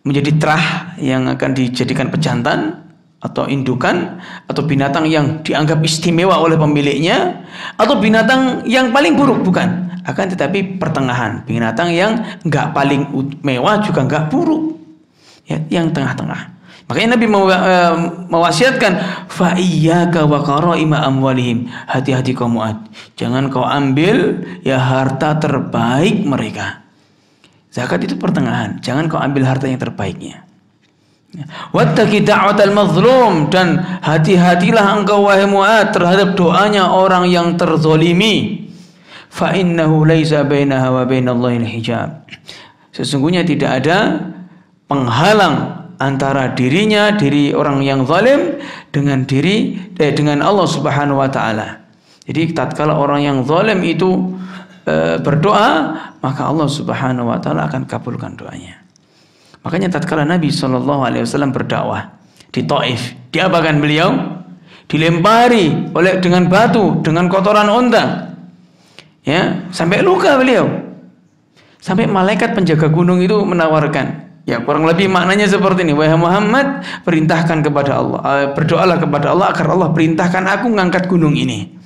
menjadi terah yang akan dijadikan pejantan atau indukan, atau binatang yang dianggap istimewa oleh pemiliknya, atau binatang yang paling buruk, bukan. Akan tetapi pertengahan, binatang yang enggak paling mewah juga enggak buruk, ya, yang tengah-tengah. Makanya Nabi mewasiatkan fa iyyaka wa qaraima amwalihim, hati-hati kau Mu'ad, jangan kau ambil, ya, harta terbaik mereka. Zakat itu pertengahan, jangan kau ambil harta yang terbaiknya. Wattaqi da'watal mazlum, dan hati-hatilah engkau wahai Mu'ad terhadap doanya orang yang terzolimi. Fa innahu laisa bainaha wa bainallahi hijab, sesungguhnya tidak ada penghalang antara diri orang yang zalim dengan Allah Subhanahu wa taala. Jadi tatkala orang yang zalim itu berdoa, maka Allah Subhanahu wa taala akan kabulkan doanya. Makanya tatkala Nabi SAW berdakwah di Taif, diapakan beliau? Dilempari dengan batu, dengan kotoran unta. Ya, sampai luka beliau. Sampai malaikat penjaga gunung itu menawarkan, ya kurang lebih maknanya seperti ini, wahai Muhammad, perintahkan kepada Allah, berdoalah kepada Allah agar Allah perintahkan aku mengangkat gunung ini.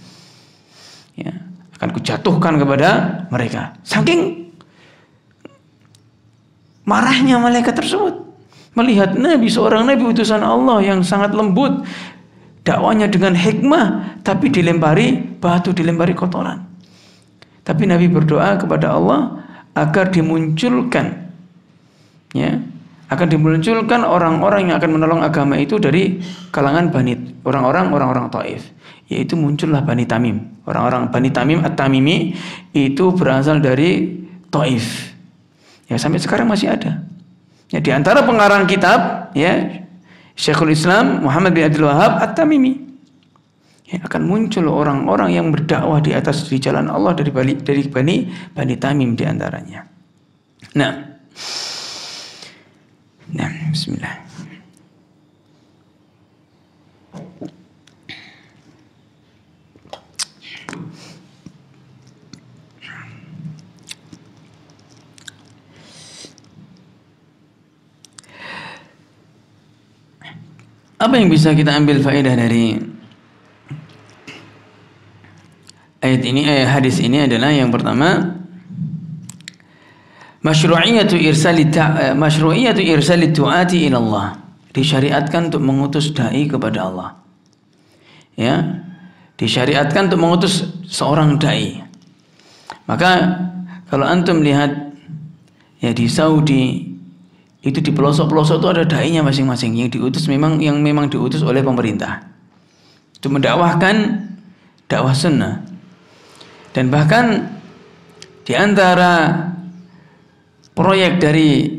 Ya, akan kujatuhkan kepada mereka. Saking marahnya malaikat tersebut melihat Nabi, seorang Nabi utusan Allah yang sangat lembut, dakwanya dengan hikmah, tapi dilempari batu, dilempari kotoran. Tapi Nabi berdoa kepada Allah agar dimunculkan, ya, akan dimunculkan orang-orang yang akan menolong agama itu dari kalangan orang-orang Taif. Yaitu muncullah Bani Tamim. Orang-orang Bani Tamim At-Tamimi itu berasal dari Taif. Ya, sampai sekarang masih ada. Ya, di antara pengarang kitab, ya, Syekhul Islam Muhammad bin Abdul Wahhab At-Tamimi. Ya, akan muncul orang-orang yang berdakwah di jalan Allah dari Bani Tamim di antaranya. Nah, bismillah. Apa yang bisa kita ambil faedah dari ayat ini, hadis ini adalah yang pertama, masyru'iyatu irsali du'ati ila Allah. Disyariatkan untuk mengutus dai kepada Allah. Ya, disyariatkan untuk mengutus seorang dai. Maka kalau antum lihat, ya, di Saudi itu di pelosok-pelosok itu ada dai-nya masing-masing yang memang diutus oleh pemerintah untuk mendakwahkan dakwah sunnah. Dan bahkan di antara proyek dari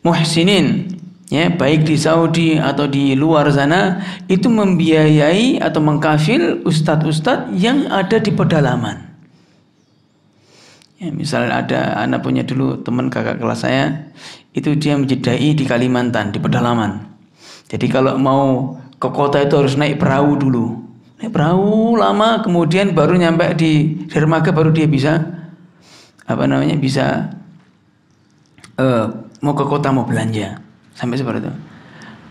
muhsinin, ya, baik di Saudi atau di luar sana, itu membiayai atau mengkafil ustadz-ustadz yang ada di pedalaman. Ya, misalnya ada anak punya dulu teman kakak kelas saya, itu dia menjadi dai di Kalimantan, di pedalaman. Jadi kalau mau ke kota itu harus naik perahu dulu. Naik perahu lama, kemudian baru nyampe di dermaga, baru dia bisa mau ke kota, mau belanja. Sampai seperti itu.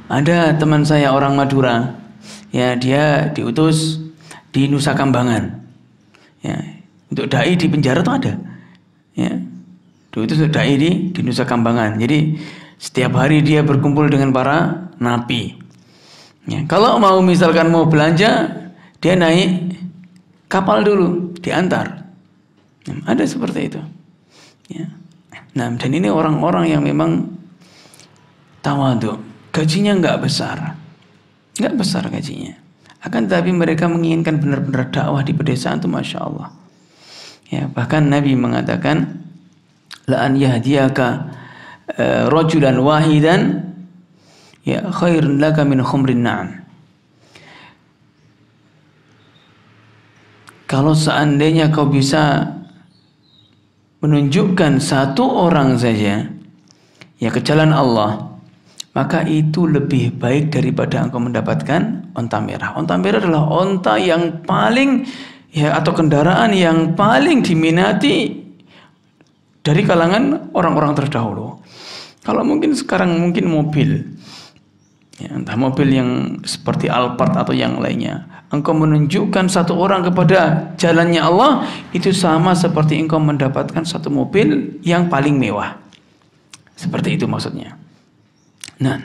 Ada teman saya orang Madura, ya, dia diutus di Nusa Kambangan. Ya, untuk dai di penjara tuh ada. Ya, diutus untuk dai di Nusa Kambangan. Jadi setiap hari dia berkumpul dengan para napi. Ya, kalau misalkan mau belanja, dia naik kapal dulu, diantar. Ada seperti itu. Ya. Nah, dan ini orang-orang yang memang tawadhu, gajinya nggak besar gajinya. Akan tetapi mereka menginginkan benar-benar dakwah di pedesaan itu, masya Allah. Ya, bahkan Nabi mengatakan, la an yahdiyaka rajulan wahidan, ya, khairun laka min khumrin na'am. Kalau seandainya kau bisa menunjukkan satu orang saja, ya, ke jalan Allah, maka itu lebih baik daripada engkau mendapatkan onta merah. Onta merah adalah onta yang paling, ya, atau kendaraan yang paling diminati dari kalangan orang-orang terdahulu. Kalau mungkin sekarang mungkin mobil, ya, entah mobil yang seperti Alphard atau yang lainnya, engkau menunjukkan satu orang kepada jalannya Allah, itu sama seperti engkau mendapatkan satu mobil yang paling mewah. Seperti itu maksudnya. Nah,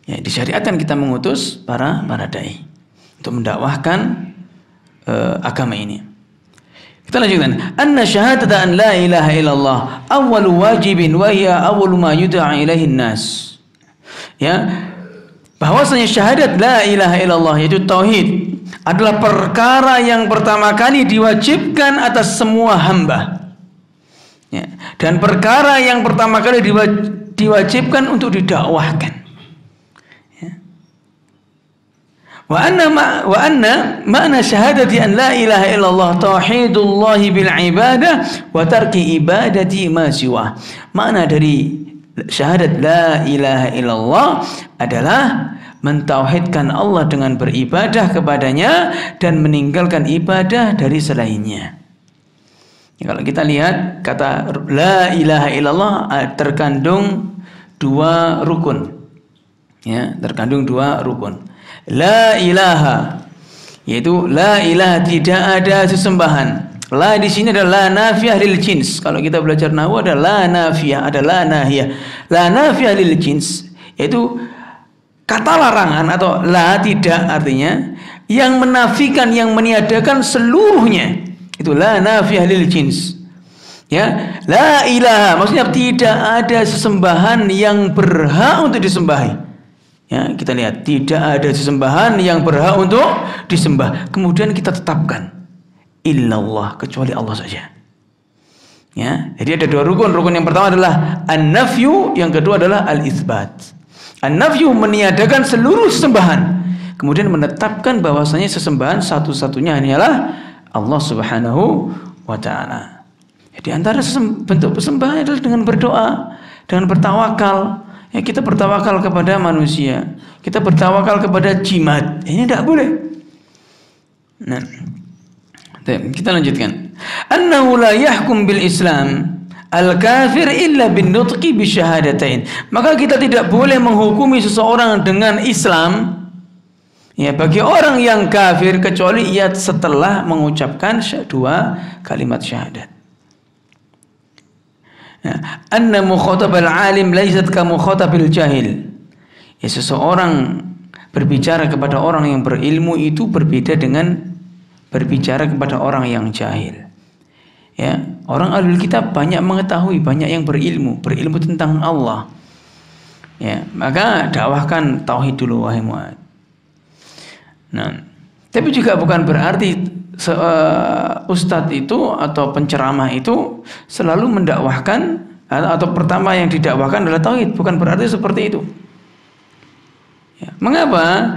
ya, disyariatkan kita mengutus para dai untuk mendakwahkan agama ini. Kita lanjutkan. Anna syahadata an la ilaha illallah awwalu wajibin wa hiya awwalu ma yud'a ilaihi nas. Ya, bahwasanya syahadat la ilaha illallah, yaitu tauhid, adalah perkara yang pertama kali diwajibkan atas semua hamba. Ya, dan perkara yang pertama kali diwajibkan untuk didakwahkan. Ya. Wa anna makna syahadati an la ilaha illallah tauhidullah bil ibadah wa tarki ibadati ma siwa. Makna dari syahadat la ilaha illallah adalah mentauhidkan Allah dengan beribadah kepadanya dan meninggalkan ibadah dari selainnya. Ya, kalau kita lihat kata la ilaha illallah terkandung dua rukun. Ya, terkandung dua rukun. La ilaha, yaitu la ilaha, tidak ada sesembahan. La di sini adalah la nafiyah lil jins. Kalau kita belajar nahwu ada la nafiyah, ada la nahiyah. La nafiyah lil jins yaitu kata larangan atau la tidak, artinya yang menafikan, yang meniadakan seluruhnya. Itu la nafiyah lil jins. Ya, la ilaha maksudnya tidak ada sesembahan yang berhak untuk disembahi. Ya, kita lihat tidak ada sesembahan yang berhak untuk disembah. Kemudian kita tetapkan illallah, kecuali Allah saja. Ya, jadi ada dua rukun. Rukun yang pertama adalah an-nafyu, yang kedua adalah al-itsbat. An-nafyu meniadakan seluruh sesembahan, kemudian menetapkan bahwasanya sesembahan satu-satunya hanyalah Allah Subhanahu wa taala. Jadi antara bentuk persembahan adalah dengan berdoa, dengan bertawakal. Ya, kita bertawakal kepada manusia, kita bertawakal kepada jimat. Ini tidak boleh. Nah, kita lanjutkan. Annahu la yahkum bil Islam al-kafir illa bin nutqi bi syahadatain. Maka kita tidak boleh menghukumi seseorang dengan Islam, ya, bagi orang yang kafir kecuali ia setelah mengucapkan dua kalimat syahadat. Anna mukhatabal alim laysat ka mukhatabil jahil. Ya, seseorang berbicara kepada orang yang berilmu itu berbeda dengan berbicara kepada orang yang jahil. Ya, orang ahlul kitab banyak mengetahui, banyak yang berilmu tentang Allah. Ya, maka dakwahkan tauhid dulu wahai Mu'ad. Nah, tapi juga bukan berarti ustadz itu atau penceramah itu selalu mendakwahkan atau pertama yang didakwahkan adalah tauhid, bukan berarti seperti itu. Ya, mengapa?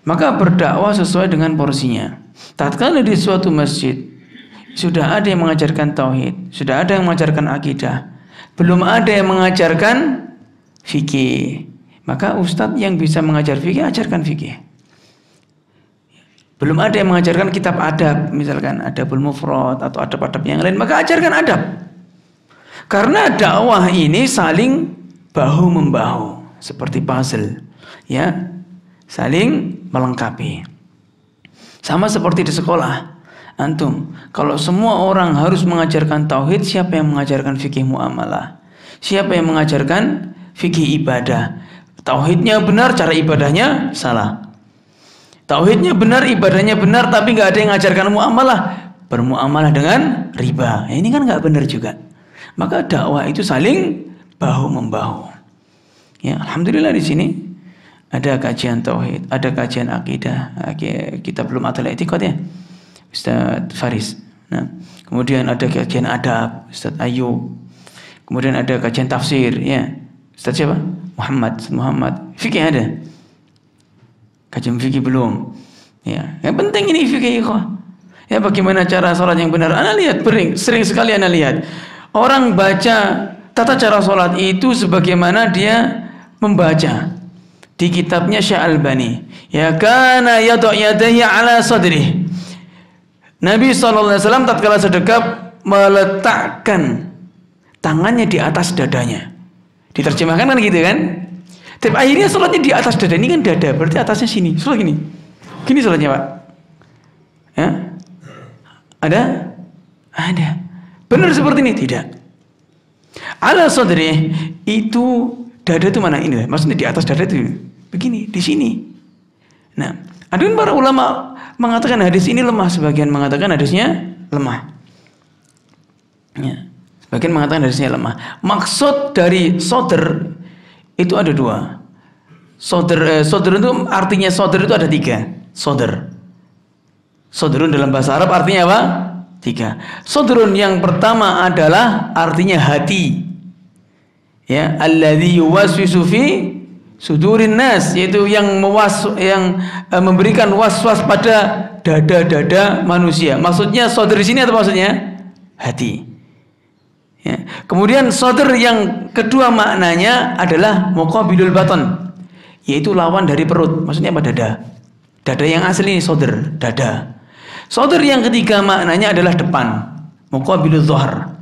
Maka berdakwah sesuai dengan porsinya. Tatkala di suatu masjid sudah ada yang mengajarkan tauhid, sudah ada yang mengajarkan akidah, belum ada yang mengajarkan fikih, maka ustadz yang bisa mengajar fikih ajarkan fikih. Belum ada yang mengajarkan kitab adab, misalkan adabul mufrad atau adab-adab yang lain, maka ajarkan adab. Karena dakwah ini saling bahu membahu, seperti puzzle, ya, saling melengkapi. Sama seperti di sekolah. Antum, kalau semua orang harus mengajarkan tauhid, siapa yang mengajarkan fikih muamalah? Siapa yang mengajarkan fikih ibadah? Tauhidnya benar, cara ibadahnya salah. Tauhidnya benar, ibadahnya benar, tapi nggak ada yang mengajarkan muamalah, bermuamalah dengan riba. Ini kan nggak benar juga. Maka dakwah itu saling bahu membahu. Ya, alhamdulillah di sini ada kajian tauhid, ada kajian akidah. Kita belum ada i'tiqad ya, Ustaz Faris. Nah, kemudian ada kajian adab, Ustaz Ayub. Kemudian ada kajian tafsir, ya, Ustaz siapa? Muhammad. Fikih ada. Kajian fikih belum. Ya, yang penting ini fikih ikhwah. Ya, bagaimana cara sholat yang benar? Ana lihat sering sekali ana lihat orang baca tata cara sholat itu sebagaimana dia membaca di kitabnya Syekh Albani. Ya, kana yad'u yadayhi ala sadrih. Nabi SAW tatkala sedekap meletakkan tangannya di atas dadanya. Diterjemahkan kan gitu kan? Tapi akhirnya sholatnya di atas dada. Ini kan dada, berarti atasnya sini. Sholat gini. Gini sholatnya, Pak. Ya? Ada? Ada. Benar seperti ini? Tidak. Ala sadri itu dada itu mana? Ini. Maksudnya di atas dada itu begini, di sini. Nah, ada para ulama mengatakan hadis ini lemah, sebagian mengatakan hadisnya lemah. Ya. Sebagian mengatakan hadisnya lemah. Maksud dari sodr itu ada dua. Sodr itu artinya sodr itu ada tiga. Sodrun dalam bahasa Arab artinya apa? Tiga. Sodrun yang pertama adalah artinya hati. Ya, alladzi yuwaswisu fi sudurin nas, yaitu yang memberikan was-was pada dada-dada manusia. Maksudnya sadr di sini atau maksudnya hati. Ya. Kemudian sadr yang kedua maknanya adalah muqabilul baton, yaitu lawan dari perut. Maksudnya apa? Dada. Dada yang asli ini sadr, dada. Sadr yang ketiga maknanya adalah depan, muqabilul dhahr.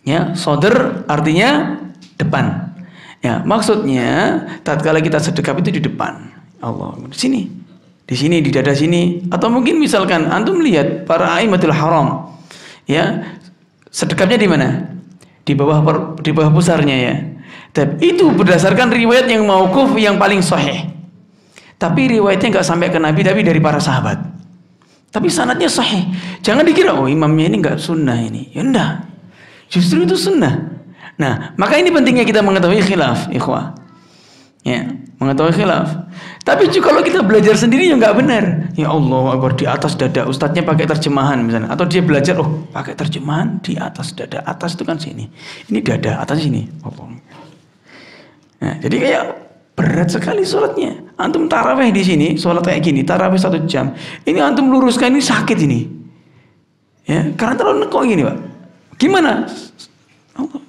Ya, sadr artinya depan. Ya, maksudnya tatkala kita sedekap itu di depan. Allah, di sini di dada sini, atau mungkin misalkan antum lihat para aimatul haram, ya, sedekapnya di mana? Di bawah pusarnya, ya. Tapi itu berdasarkan riwayat yang mauquf yang paling sahih. Tapi riwayatnya nggak sampai ke Nabi, tapi dari para sahabat. Tapi sanadnya sahih. Jangan dikira oh imamnya ini nggak sunnah ini. Ya enggak. Justru itu sunnah. Nah, maka ini pentingnya kita mengetahui khilaf, ikhwah. Ya, mengetahui khilaf. Tapi juga kalau kita belajar sendiri ya nggak benar. Ya Allah, Akbar, di atas dada, ustadznya pakai terjemahan misalnya, atau dia belajar pakai terjemahan di atas dada. Atas itu kan sini. Ini dada, atas sini. Nah, jadi kayak berat sekali sholatnya. Antum taraweh di sini, sholat kayak gini, taraweh 1 jam. Ini antum luruskan, ini sakit ini. Ya, karena terlalu nekok gini, Pak. Gimana?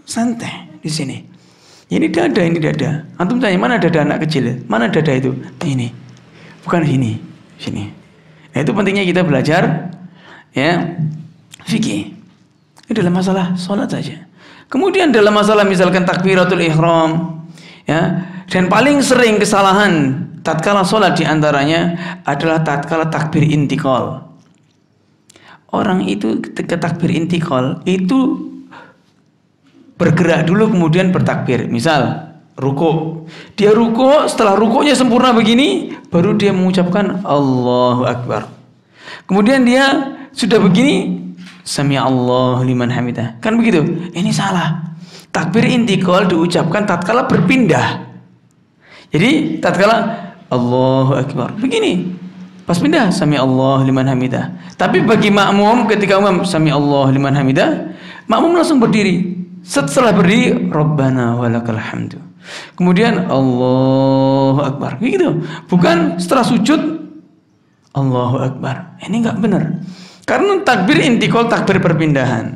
Santai di sini. Ini dada. Antum tanya mana dada anak kecil? Mana dada itu? Ini. Bukan sini. Sini. Nah, itu pentingnya kita belajar ya fikih. Itu dalam masalah sholat saja. Kemudian dalam masalah misalkan takbiratul ihram, ya, dan paling sering kesalahan tatkala sholat diantaranya adalah tatkala takbir intikal. Orang itu ketika takbir intikal itu bergerak dulu kemudian bertakbir. Misal ruku, dia ruku, setelah rukunya sempurna begini baru dia mengucapkan Allahu Akbar. Kemudian dia sudah begini Sami Allahu liman hamidah. Kan begitu? Ini salah. Takbir intikal diucapkan tatkala berpindah. Jadi tatkala Allahu Akbar begini, pas pindah Sami Allahu liman hamidah. Tapi bagi makmum ketika umum Sami Allahu liman hamidah, makmum langsung berdiri. Setelah berdiri Rabbana walakal hamdu. Kemudian Allahu Akbar. Begitu. Bukan setelah sujud Allahu Akbar. Ini enggak benar. Karena takbir intikal takbir perpindahan.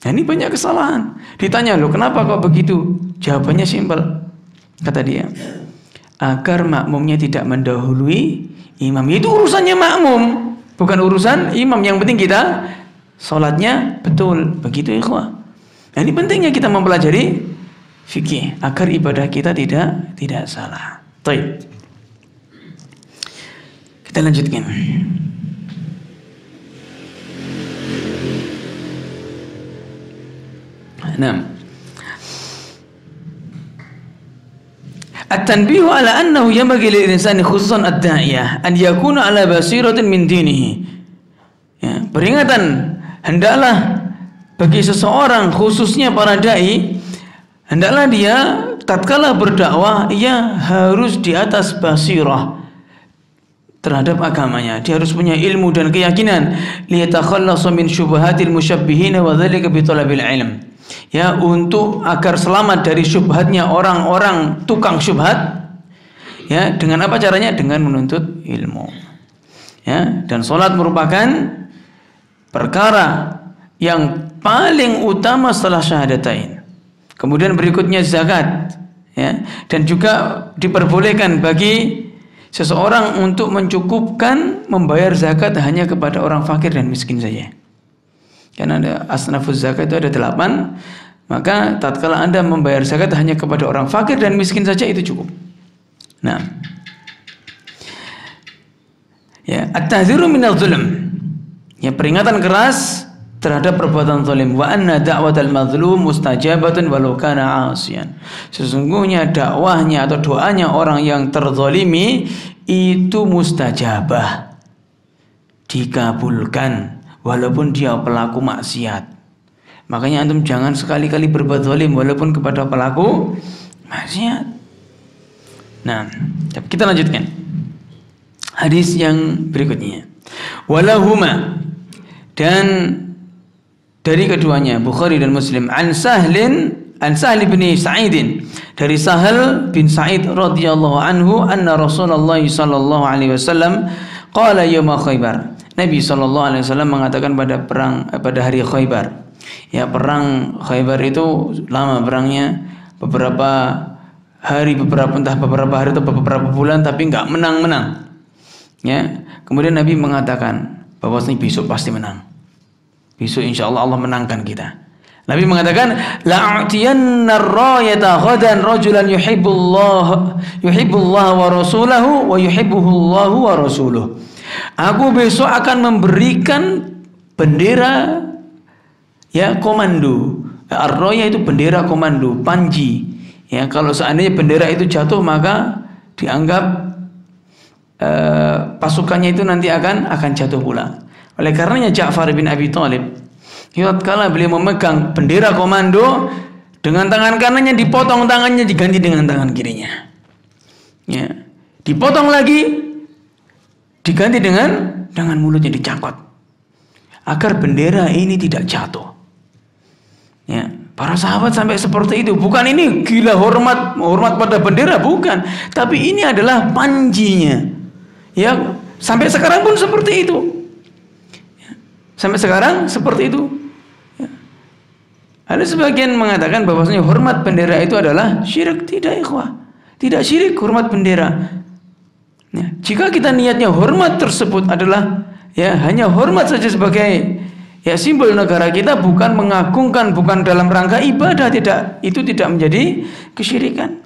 Nah, ini banyak kesalahan. Ditanya loh, kenapa kok begitu? Jawabannya simpel. Kata dia, agar makmumnya tidak mendahului imam. Itu urusannya makmum, bukan urusan imam. Yang penting kita sholatnya betul. Begitu ikhwah. Nah, ini pentingnya kita mempelajari fikih agar ibadah kita tidak salah. Baik. Kita lanjutkan. Nah, at-tanbihu ala annahu yanbaghi lil insani khususan ad-da'iyah an yakuna ala basiratin min dinihi. Ya, peringatan hendaklah bagi seseorang khususnya para dai, hendaklah dia tatkala berdakwah ia harus di atas basirah terhadap agamanya. Dia harus punya ilmu dan keyakinan liyatakhallasu min syubhatil musyabbihin wa dzalika bi talabil ilm. Ya, untuk agar selamat dari syubhatnya orang-orang tukang syubhat. Ya, dengan apa caranya? Dengan menuntut ilmu. Ya, dan salat merupakan perkara yang paling utama setelah syahadatain. Kemudian berikutnya zakat, ya, dan juga diperbolehkan bagi seseorang untuk mencukupkan membayar zakat hanya kepada orang fakir dan miskin saja. Karena ada asnafuz zakat itu ada 8, maka tatkala Anda membayar zakat hanya kepada orang fakir dan miskin saja itu cukup. Nah, ya, at-tahdziru minadz zulm. Ya, peringatan keras terhadap perbuatan zalim. Wa anna da'watal mazlum mustajabatun walau kana 'asiyan. Sesungguhnya dakwahnya atau doanya orang yang terzalimi itu mustajabah, dikabulkan walaupun dia pelaku maksiat. Makanya antum jangan sekali-kali berbuat zalim walaupun kepada pelaku maksiat. Nah, kita lanjutkan hadis yang berikutnya. Walahuma, dan dari keduanya Bukhari dan Muslim, an Sahlin an Sahal bin Sa'id, dari Sahal bin Sa'id radhiyallahu anhu, anna Rasulullah sallallahu alaihi wasallam qala yauma Khaybar. Nabi sallallahu alaihi wasallam mengatakan pada hari Khaybar. Ya, perang Khaybar itu lama perangnya, beberapa hari atau beberapa bulan, tapi enggak menang-menang. Ya, kemudian Nabi mengatakan bahwasanya besok pasti menang. Besok insyaallah Allah menangkan kita. Nabi mengatakan, la'atiyanna ar-rayata ghadan rajulan yuhibbullah wa rasulahu wa yuhibbuhullahu wa rasuluhu. Aku besok akan memberikan bendera, ya, komando. Ar-raya itu bendera komando, panji. Ya, kalau seandainya bendera itu jatuh, maka dianggap pasukannya itu nanti akan jatuh pula. Oleh karenanya Ja'far bin Abi Thalib, tatkala beliau memegang bendera komando, dengan tangan kanannya dipotong tangannya, diganti dengan tangan kirinya. Ya, dipotong lagi, diganti dengan mulutnya dicakot, agar bendera ini tidak jatuh. Ya, para sahabat sampai seperti itu. Bukan ini gila hormat pada bendera, bukan. Tapi ini adalah panjinya. Ya, sampai sekarang pun seperti itu. Ya, sampai sekarang seperti itu. Ya. Ada sebagian mengatakan bahwasanya hormat bendera itu adalah syirik. Tidak, ikhwah. Tidak syirik hormat bendera. Ya, jika kita niatnya hormat tersebut adalah ya hanya hormat saja sebagai ya simbol negara kita, bukan mengagungkan, bukan dalam rangka ibadah, tidak, itu tidak menjadi kesyirikan.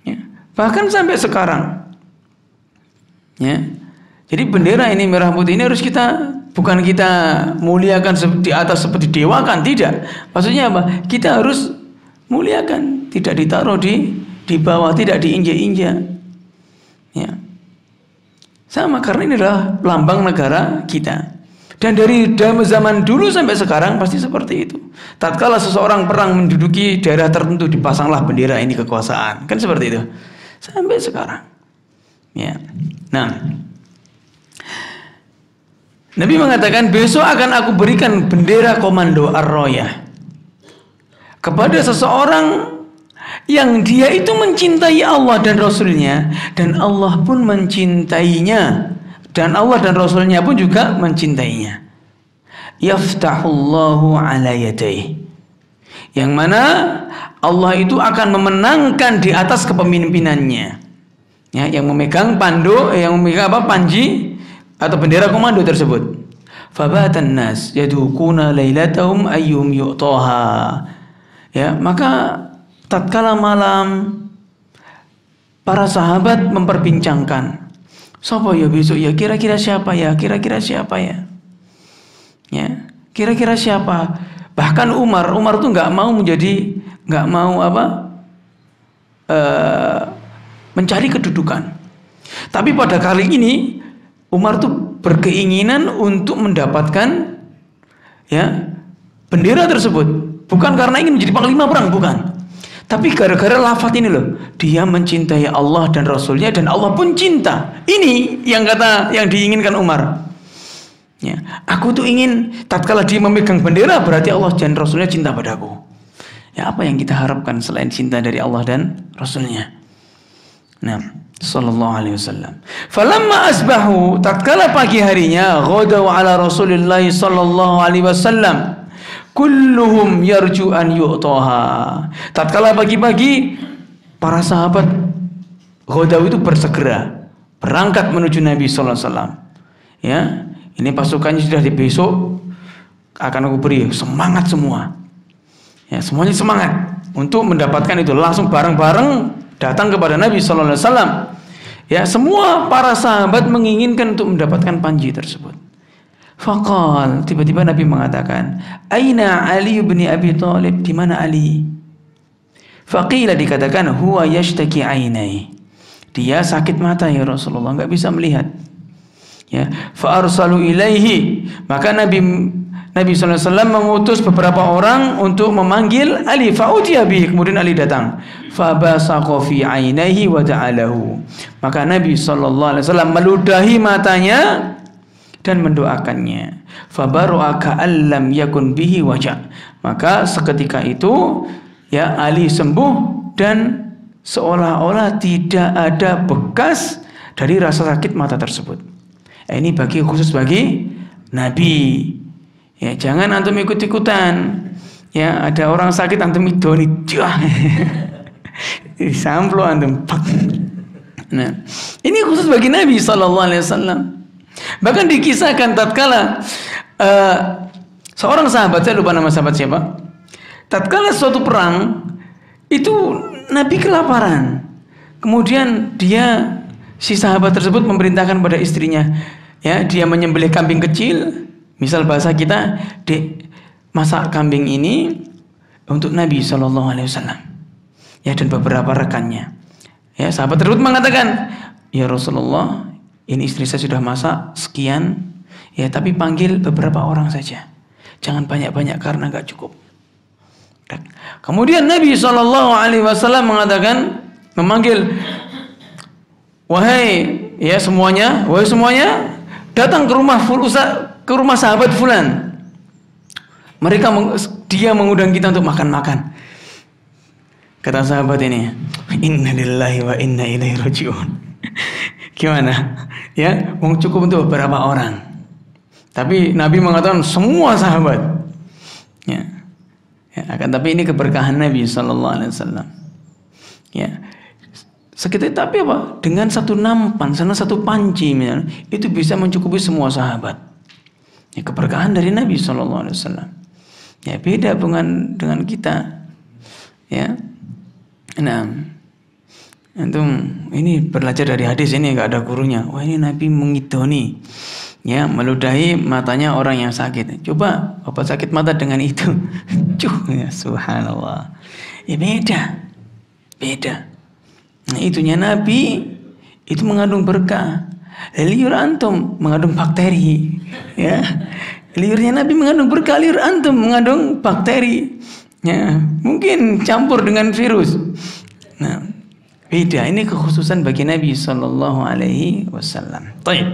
Ya, bahkan sampai sekarang, ya, jadi bendera ini merah putih ini harus bukan kita muliakan di atas seperti dewakan, tidak. Maksudnya apa? Kita harus muliakan, tidak ditaruh di bawah, tidak diinjak-injak. Ya, sama, karena ini adalah lambang negara kita. Dan dari zaman dulu sampai sekarang pasti seperti itu. Tatkala seseorang perang menduduki daerah tertentu, dipasanglah bendera ini kekuasaan. Kan seperti itu. Sampai sekarang. Ya. Nah, Nabi mengatakan, besok akan aku berikan bendera komando Ar-Rayah kepada seseorang yang dia itu mencintai Allah dan Rasulnya, dan Allah pun mencintainya, dan Allah dan Rasulnya pun juga mencintainya. Yaftahullahu ala yadayhi, yang mana Allah itu akan memenangkan di atas kepemimpinannya. Ya, yang memegang panji atau bendera komando tersebut. Fabatan nas yadukuna lailatahum ayyum yu'taha. Ya, maka tatkala malam, para sahabat memperbincangkan, siapa ya besok ya, kira-kira siapa ya, ya, kira-kira siapa. Bahkan Umar tuh nggak mau mencari kedudukan. Tapi pada kali ini Umar tuh berkeinginan untuk mendapatkan ya bendera tersebut, bukan karena ingin menjadi panglima perang, bukan. Tapi gara-gara lafaz ini loh, dia mencintai Allah dan Rasulnya, dan Allah pun cinta. Ini yang diinginkan Umar. Ya, aku tuh ingin tatkala dia memegang bendera, berarti Allah dan Rasulnya cinta padaku. Ya, apa yang kita harapkan selain cinta dari Allah dan Rasulnya? Nah, sallallahu alaihi wasallam. Falamma asbahu, tatkala pagi harinya, ghadaw ala Rasulillah sallallahu alaihi wasallam, kulluhum yarju an yu'taha. Tatkala pagi-pagi, para sahabat ghadaw itu bersegera berangkat menuju Nabi sallallahu alaihi wasallam. Ya, ini pasukannya sudah di besok akan aku beri semangat semua. Ya, semuanya semangat untuk mendapatkan itu, langsung bareng-bareng datang kepada Nabi sallallahu alaihi wasallam. Ya, semua para sahabat menginginkan untuk mendapatkan panji tersebut. Faqal, tiba-tiba Nabi mengatakan, "Aina Ali bin Abi Thalib?" Di mana Ali? Faqila, dikatakan, "Huwa yashtaki ainai." Dia sakit mata ya Rasulullah, enggak bisa melihat. Ya, fa arsalu ilaihi, maka Nabi sallallahu alaihi wasallam mengutus beberapa orang untuk memanggil Ali. Fa utiya bihi, kemudian Ali datang. Fa basaqa fi ainaihi wa ja'alahu, maka Nabi sallallahu alaihi wasallam meludahi matanya dan mendoakannya. Fabaru'a ka'allam yakun bihi waja. Maka seketika itu ya Ali sembuh dan seolah-olah tidak ada bekas dari rasa sakit mata tersebut. Ini khusus bagi Nabi. Ya, jangan antum ikut-ikutan. Ya, ada orang sakit antum idoni. Samplo antum. Nah, ini khusus bagi Nabi sallallahu alaihi wasallam. Bahkan dikisahkan tatkala seorang sahabat, saya lupa nama sahabat siapa, tatkala suatu perang itu Nabi kelaparan. Kemudian si sahabat tersebut memerintahkan pada istrinya, ya, dia menyembelih kambing kecil, misal bahasa kita, "Dek, masak kambing ini untuk Nabi sallallahu alaihi wasallam." Ya, dan beberapa rekannya. Ya, sahabat tersebut mengatakan, "Ya Rasulullah, ini istri saya sudah masak sekian, ya, tapi panggil beberapa orang saja. Jangan banyak-banyak karena gak cukup." Kemudian Nabi SAW mengatakan, memanggil, "Wahai semuanya, datang ke rumah sahabat fulan. Dia mengundang kita untuk makan-makan." Kata sahabat ini, "Inna lillahi wa inna ilaihi raji'un." Gimana? Ya, cukup untuk beberapa orang. Tapi Nabi mengatakan semua sahabat. Ya. Tapi ini keberkahan Nabi sallallahu alaihi wasallam. Ya. Sekitar, tapi apa? Dengan satu nampan, satu panci misalnya, itu bisa mencukupi semua sahabat. Ya, keberkahan dari Nabi sallallahu alaihi wasallam. Ya, beda dengan kita. Ya. Nah, antum ini belajar dari hadis ini nggak ada gurunya. Wah, ini Nabi mengidoni, ya, meludahi matanya orang yang sakit. Coba obat sakit mata dengan itu, ya, subhanallah. Ya beda. Nah, itunya Nabi itu mengandung berkah. Liur antum mengandung bakteri, ya. Liurnya Nabi mengandung berkah, liur antum mengandung bakteri. Ya, mungkin campur dengan virus. Nah, beda. Ini kekhususan bagi Nabi sallallahu alaihi wasallam. Baik.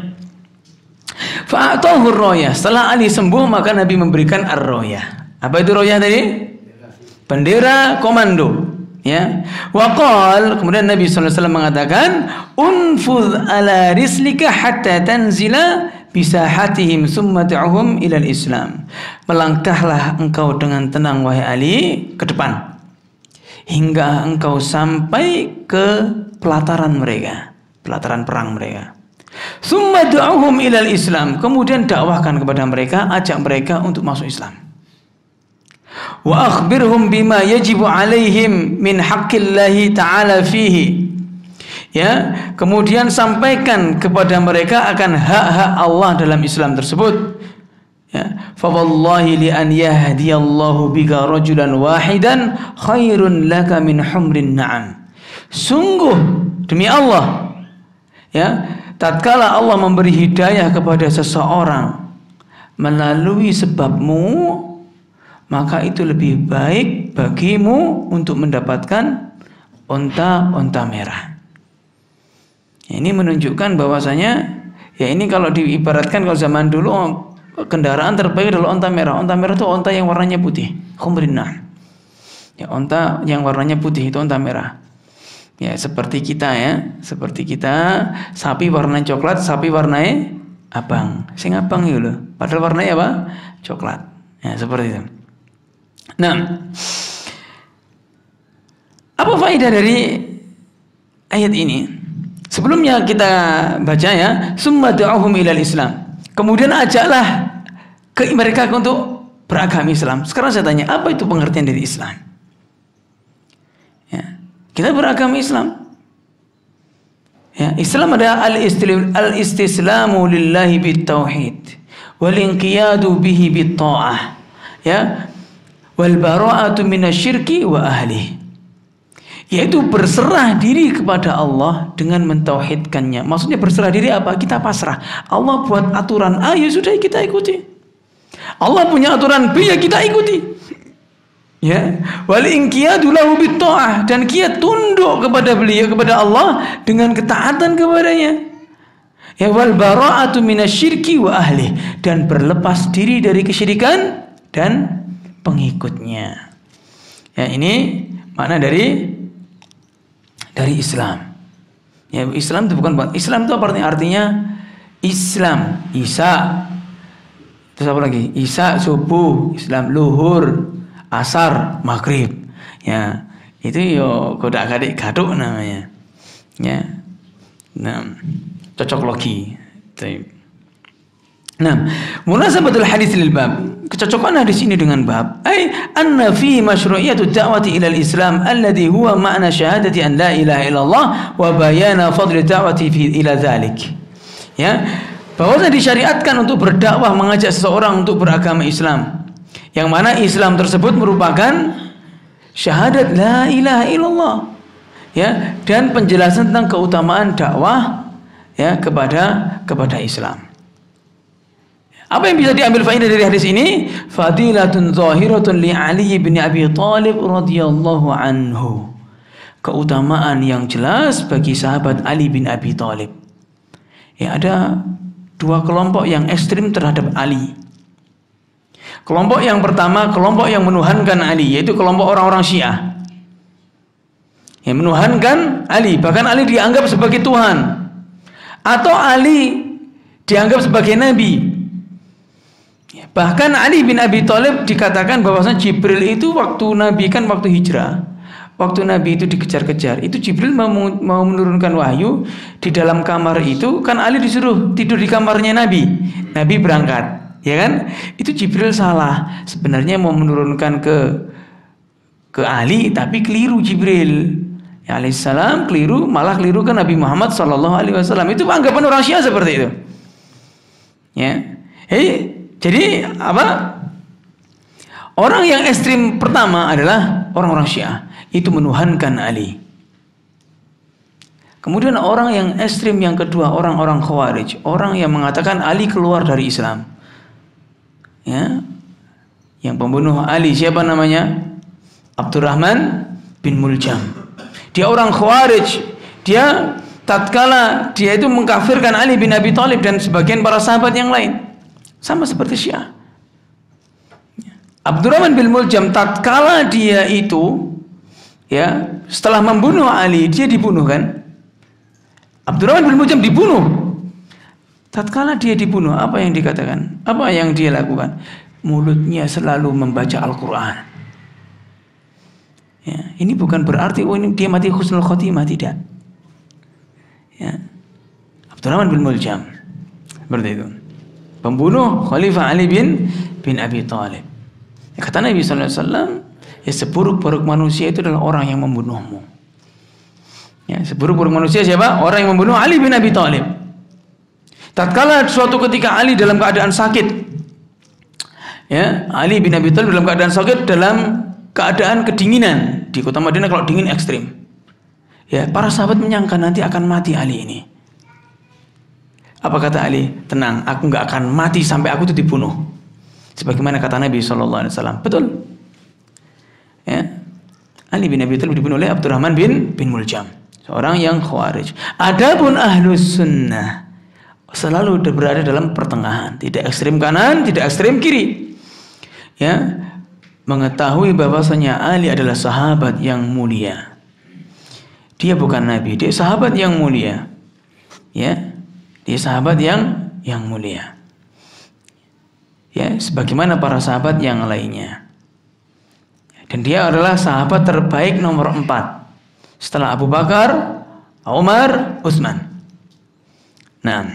Fa'atahu ar-rayah. Setelah Ali sembuh, maka Nabi memberikan ar-rayah. Apa itu rayah tadi? Bendera komando. Ya. Waqal, kemudian Nabi sallallahu alaihi wasallam mengatakan, "Unfudh ala rislika hatta tanzila bisahatihim summa da'uhum ilal Islam." Melangkahlah engkau dengan tenang wahai Ali ke depan hingga engkau sampai ke pelataran perang mereka. Summa da'uhum ilal Islam, kemudian dakwahkan kepada mereka, ajak mereka untuk masuk Islam. Wa akhbirhum bima yajibu alaihim min haqqillahi ta'ala fihi. Ya, kemudian sampaikan kepada mereka akan hak-hak Allah dalam Islam tersebut. Ya, fa wallahi li an yahdiyallahu bika rajulan wahidan khairun laka min humrin na'am. Sungguh demi Allah, ya, tatkala Allah memberi hidayah kepada seseorang melalui sebabmu, maka itu lebih baik bagimu untuk mendapatkan onta-onta merah. Ini menunjukkan bahwasanya, ya, ini kalau diibaratkan, kalau zaman dulu kendaraan terbaik adalah onta merah. Onta merah itu onta yang warnanya putih, khumrinah. Ya, onta yang warnanya putih itu onta merah. Ya, seperti kita, sapi warna coklat, sapi warnanya abang. Sing abang itu loh. Padahal warnanya apa? Coklat. Ya, seperti itu. Nah, apa faedah dari ayat ini? Sebelumnya kita baca, ya, summa da'uhum ilal Islam. Kemudian ajaklah mereka untuk beragama Islam. Sekarang saya tanya, apa itu pengertian dari Islam? Ya, kita beragama Islam. Ya, Islam adalah al-istislamu lillahi bit-tauhid wal inqiyadu bihi bit-ta'ah. Ya, wal bara'atu minasyirki wa ahlihi. Yaitu berserah diri kepada Allah dengan mentauhidkannya. Maksudnya berserah diri apa? Kita pasrah. Allah buat aturan A, ya sudah kita ikuti. Allah punya aturan B, ya kita ikuti. Ya, wal inqiyadu lahu bit-ta'ah, dan kita tunduk kepada beliau, kepada Allah dengan ketaatan kepadanya. Ya, wal bara'atu minasyirki wa ahli, dan berlepas diri dari kesyirikan dan pengikutnya. Ya, ini makna dari Islam. Ya, Islam itu bukan Islam itu apa artinya? Islam, Isa. Terus apa lagi? Isa subuh, Islam luhur, asar, maghrib. Ya, itu yo kodak-kadik gaduk namanya. Ya. Nah, cocok logi. Nah, munasabatul hadits lil bab. Kecocokan hadis ini dengan bab, ay anna fi masyru'iyatu da'wati ila al-Islam alladhi huwa ma'na syahadati an la ilaha illallah wa bayana fadli da'wati fi ila dzalik. Ya, bahwa disyariatkan untuk berdakwah, mengajak seseorang untuk beragama Islam, yang mana Islam tersebut merupakan syahadat la ilaha illallah, ya, dan penjelasan tentang keutamaan dakwah, ya, kepada Islam. Apa yang bisa diambil faedah dari hadis ini? Fadilatun zahiratun li Ali bin Abi Thalib radhiyallahu anhu. Keutamaan yang jelas bagi sahabat Ali bin Abi Thalib. Ya, ada dua kelompok yang ekstrim terhadap Ali. Kelompok yang pertama, kelompok yang menuhankan Ali, yaitu kelompok orang-orang Syiah. Yang menuhankan Ali, bahkan Ali dianggap sebagai Tuhan. Atau Ali dianggap sebagai Nabi. Bahkan Ali bin Abi Thalib dikatakan bahwasanya Jibril itu waktu Nabi kan waktu hijrah, waktu Nabi itu dikejar-kejar, itu Jibril mau menurunkan wahyu di dalam kamar itu, kan Ali disuruh tidur di kamarnya Nabi. Nabi berangkat, ya kan? Itu Jibril salah. Sebenarnya mau menurunkan ke Ali, tapi keliru Jibril. Ya, alaihissalam keliru, malah keliru ke Nabi Muhammad SAW. Itu anggapan orang Syiah seperti itu. Ya, jadi apa? Orang yang ekstrim pertama adalah orang-orang Syiah, itu menuhankan Ali. Kemudian orang yang ekstrim yang kedua, orang-orang Khawarij, orang yang mengatakan Ali keluar dari Islam. Ya, yang pembunuh Ali siapa namanya? Abdurrahman bin Muljam. Dia orang Khawarij. Dia tatkala dia itu mengkafirkan Ali bin Abi Thalib dan sebagian para sahabat yang lain. Sama seperti Syiah. Abdurrahman bin Muljam tatkala dia itu, ya, setelah membunuh Ali, dia dibunuh kan? Abdurrahman bin Muljam dibunuh. Tatkala dia dibunuh, apa yang dikatakan? Apa yang dia lakukan? Mulutnya selalu membaca Al-Quran. Ya, ini bukan berarti ini dia mati husnul khotimah, tidak. Ya. Abdurrahman bin Muljam seperti itu. Pembunuh Khalifah Ali bin Abi Thalib. Ya, kata Nabi SAW, ya, seburuk-buruk manusia itu adalah orang yang membunuhmu. Ya, seburuk-buruk manusia siapa? Orang yang membunuh Ali bin Abi Thalib. Tatkala suatu ketika Ali dalam keadaan sakit, ya, Ali bin Abi Thalib dalam keadaan sakit, dalam keadaan kedinginan. Di kota Madinah kalau dingin ekstrim, ya, para sahabat menyangka nanti akan mati Ali ini. Apa kata Ali? Tenang, aku nggak akan mati sampai aku itu dibunuh. Sebagaimana kata Nabi SAW. Betul. Ya. Ali bin Abi Thalib dibunuh oleh Abdurrahman bin Muljam, seorang yang Khawarij. Adapun Ahlus Sunnah selalu berada dalam pertengahan, tidak ekstrim kanan, tidak ekstrim kiri. Ya, mengetahui bahwasanya Ali adalah sahabat yang mulia. Dia bukan Nabi, dia sahabat yang mulia. Ya. Dia sahabat yang mulia. Ya, sebagaimana para sahabat yang lainnya. Dan dia adalah sahabat terbaik nomor 4 setelah Abu Bakar, Umar, Utsman. Nah,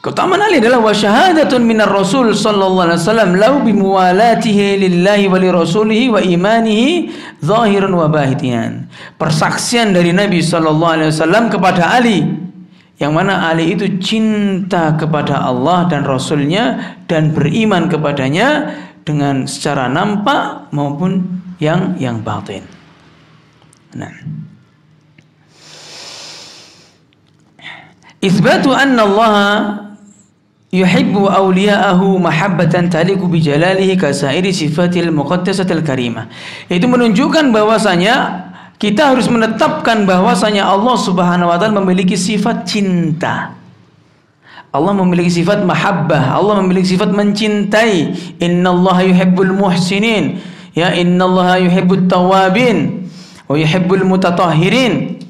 keutamaan Ali adalah wa syahadatun minar Rasul sallallahu alaihi wasallam lahu bimuwalatihi lillahi wa li rasulihi wa imanihi zahiran wa batinan. Persaksian dari Nabi sallallahu alaihi wasallam kepada Ali, yang mana Ali itu cinta kepada Allah dan Rasulnya dan beriman kepadanya dengan secara nampak maupun yang batin. Nah, isbatu anna Allah yuhibbu awliya'ahu mahabbatan taliqu bi jalalihi ka sairi sifatil muqaddasatil karimah. Itu menunjukkan bahwasanya kita harus menetapkan bahwasanya Allah Subhanahu wa taala memiliki sifat cinta. Allah memiliki sifat mahabbah, Allah memiliki sifat mencintai. Innallaha yuhibbul muhsinin, ya innallaha yuhibbut tawabin wa yuhibbul mutatahhirin.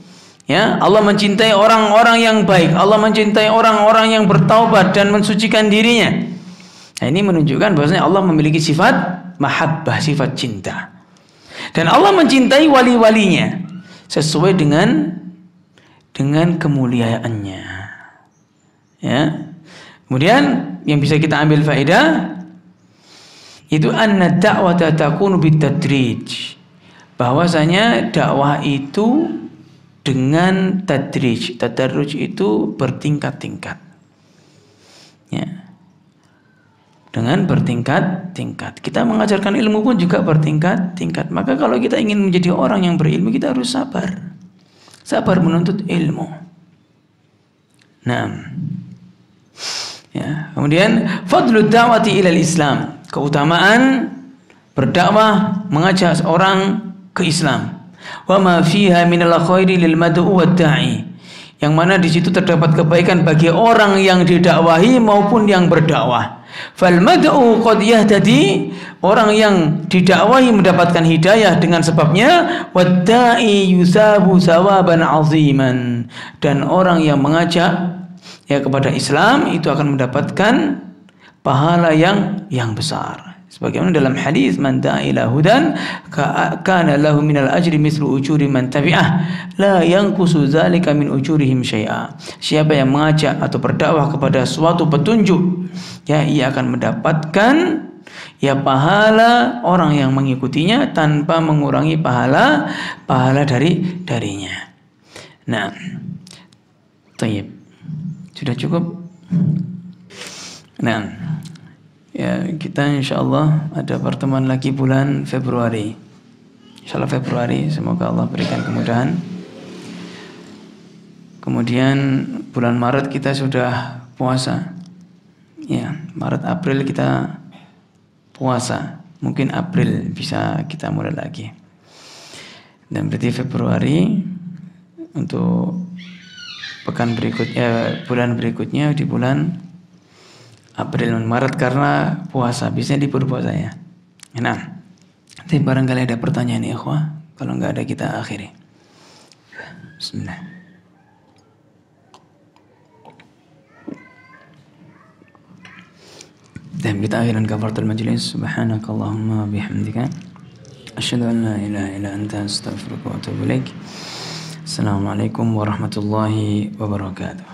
Ya, Allah mencintai orang-orang yang baik, Allah mencintai orang-orang yang bertaubat dan mensucikan dirinya. Nah, ini menunjukkan bahwasanya Allah memiliki sifat mahabbah, sifat cinta. Dan Allah mencintai wali-walinya sesuai dengan kemuliaannya. Ya. Kemudian yang bisa kita ambil faedah itu anna da'wata takunu bitadrij. Bahwasanya dakwah itu dengan tadrij. Tadarruj itu bertingkat-tingkat. Ya. Dengan bertingkat-tingkat. Kita mengajarkan ilmu pun juga bertingkat-tingkat. Maka kalau kita ingin menjadi orang yang berilmu, kita harus sabar. Sabar menuntut ilmu. Nah, ya, kemudian fadlud da'wati ilal Islam, keutamaan berdakwah, mengajak orang ke Islam. Wa ma fiha minal khairi lil mad'u wad da'i, yang mana di situ terdapat kebaikan bagi orang yang didakwahi maupun yang berdakwah. Fal mad'u qad yahtadi, orang yang didakwahi mendapatkan hidayah dengan sebabnya. Wad da'i yusabu sawaban 'aziman, dan orang yang mengajak ya kepada Islam itu akan mendapatkan pahala yang besar. Sebagaimana dalam hadis, man da'a ila hudan kana lahu minal ajri mithlu ujuri man tabi'ah la yanqusu dzalika min ujurihim syai'a. Siapa yang mengajak atau berdakwah kepada suatu petunjuk, ya ia akan mendapatkan ya pahala orang yang mengikutinya tanpa mengurangi pahala darinya. Nah, tayyib. Sudah cukup? Nah, ya kita insyaallah ada pertemuan lagi bulan Februari. Insyaallah Februari, semoga Allah berikan kemudahan. Kemudian bulan Maret kita sudah puasa. Ya, Maret April kita puasa. Mungkin April bisa kita mulai lagi. Dan berarti Februari untuk pekan berikutnya, bulan berikutnya di bulan April dan Maret karena puasa, biasanya libur puasa ya. Nah, nanti barangkali ada pertanyaan ikhwah, kalau nggak ada kita akhiri. Bismillah. Dan kita akhiran kafaratul majlis. Subhanakallahumma bihamdika asyhadu an la ilaha illa anta astaghfiruka wa atubu ilaik. Assalamualaikum warahmatullahi wabarakatuh.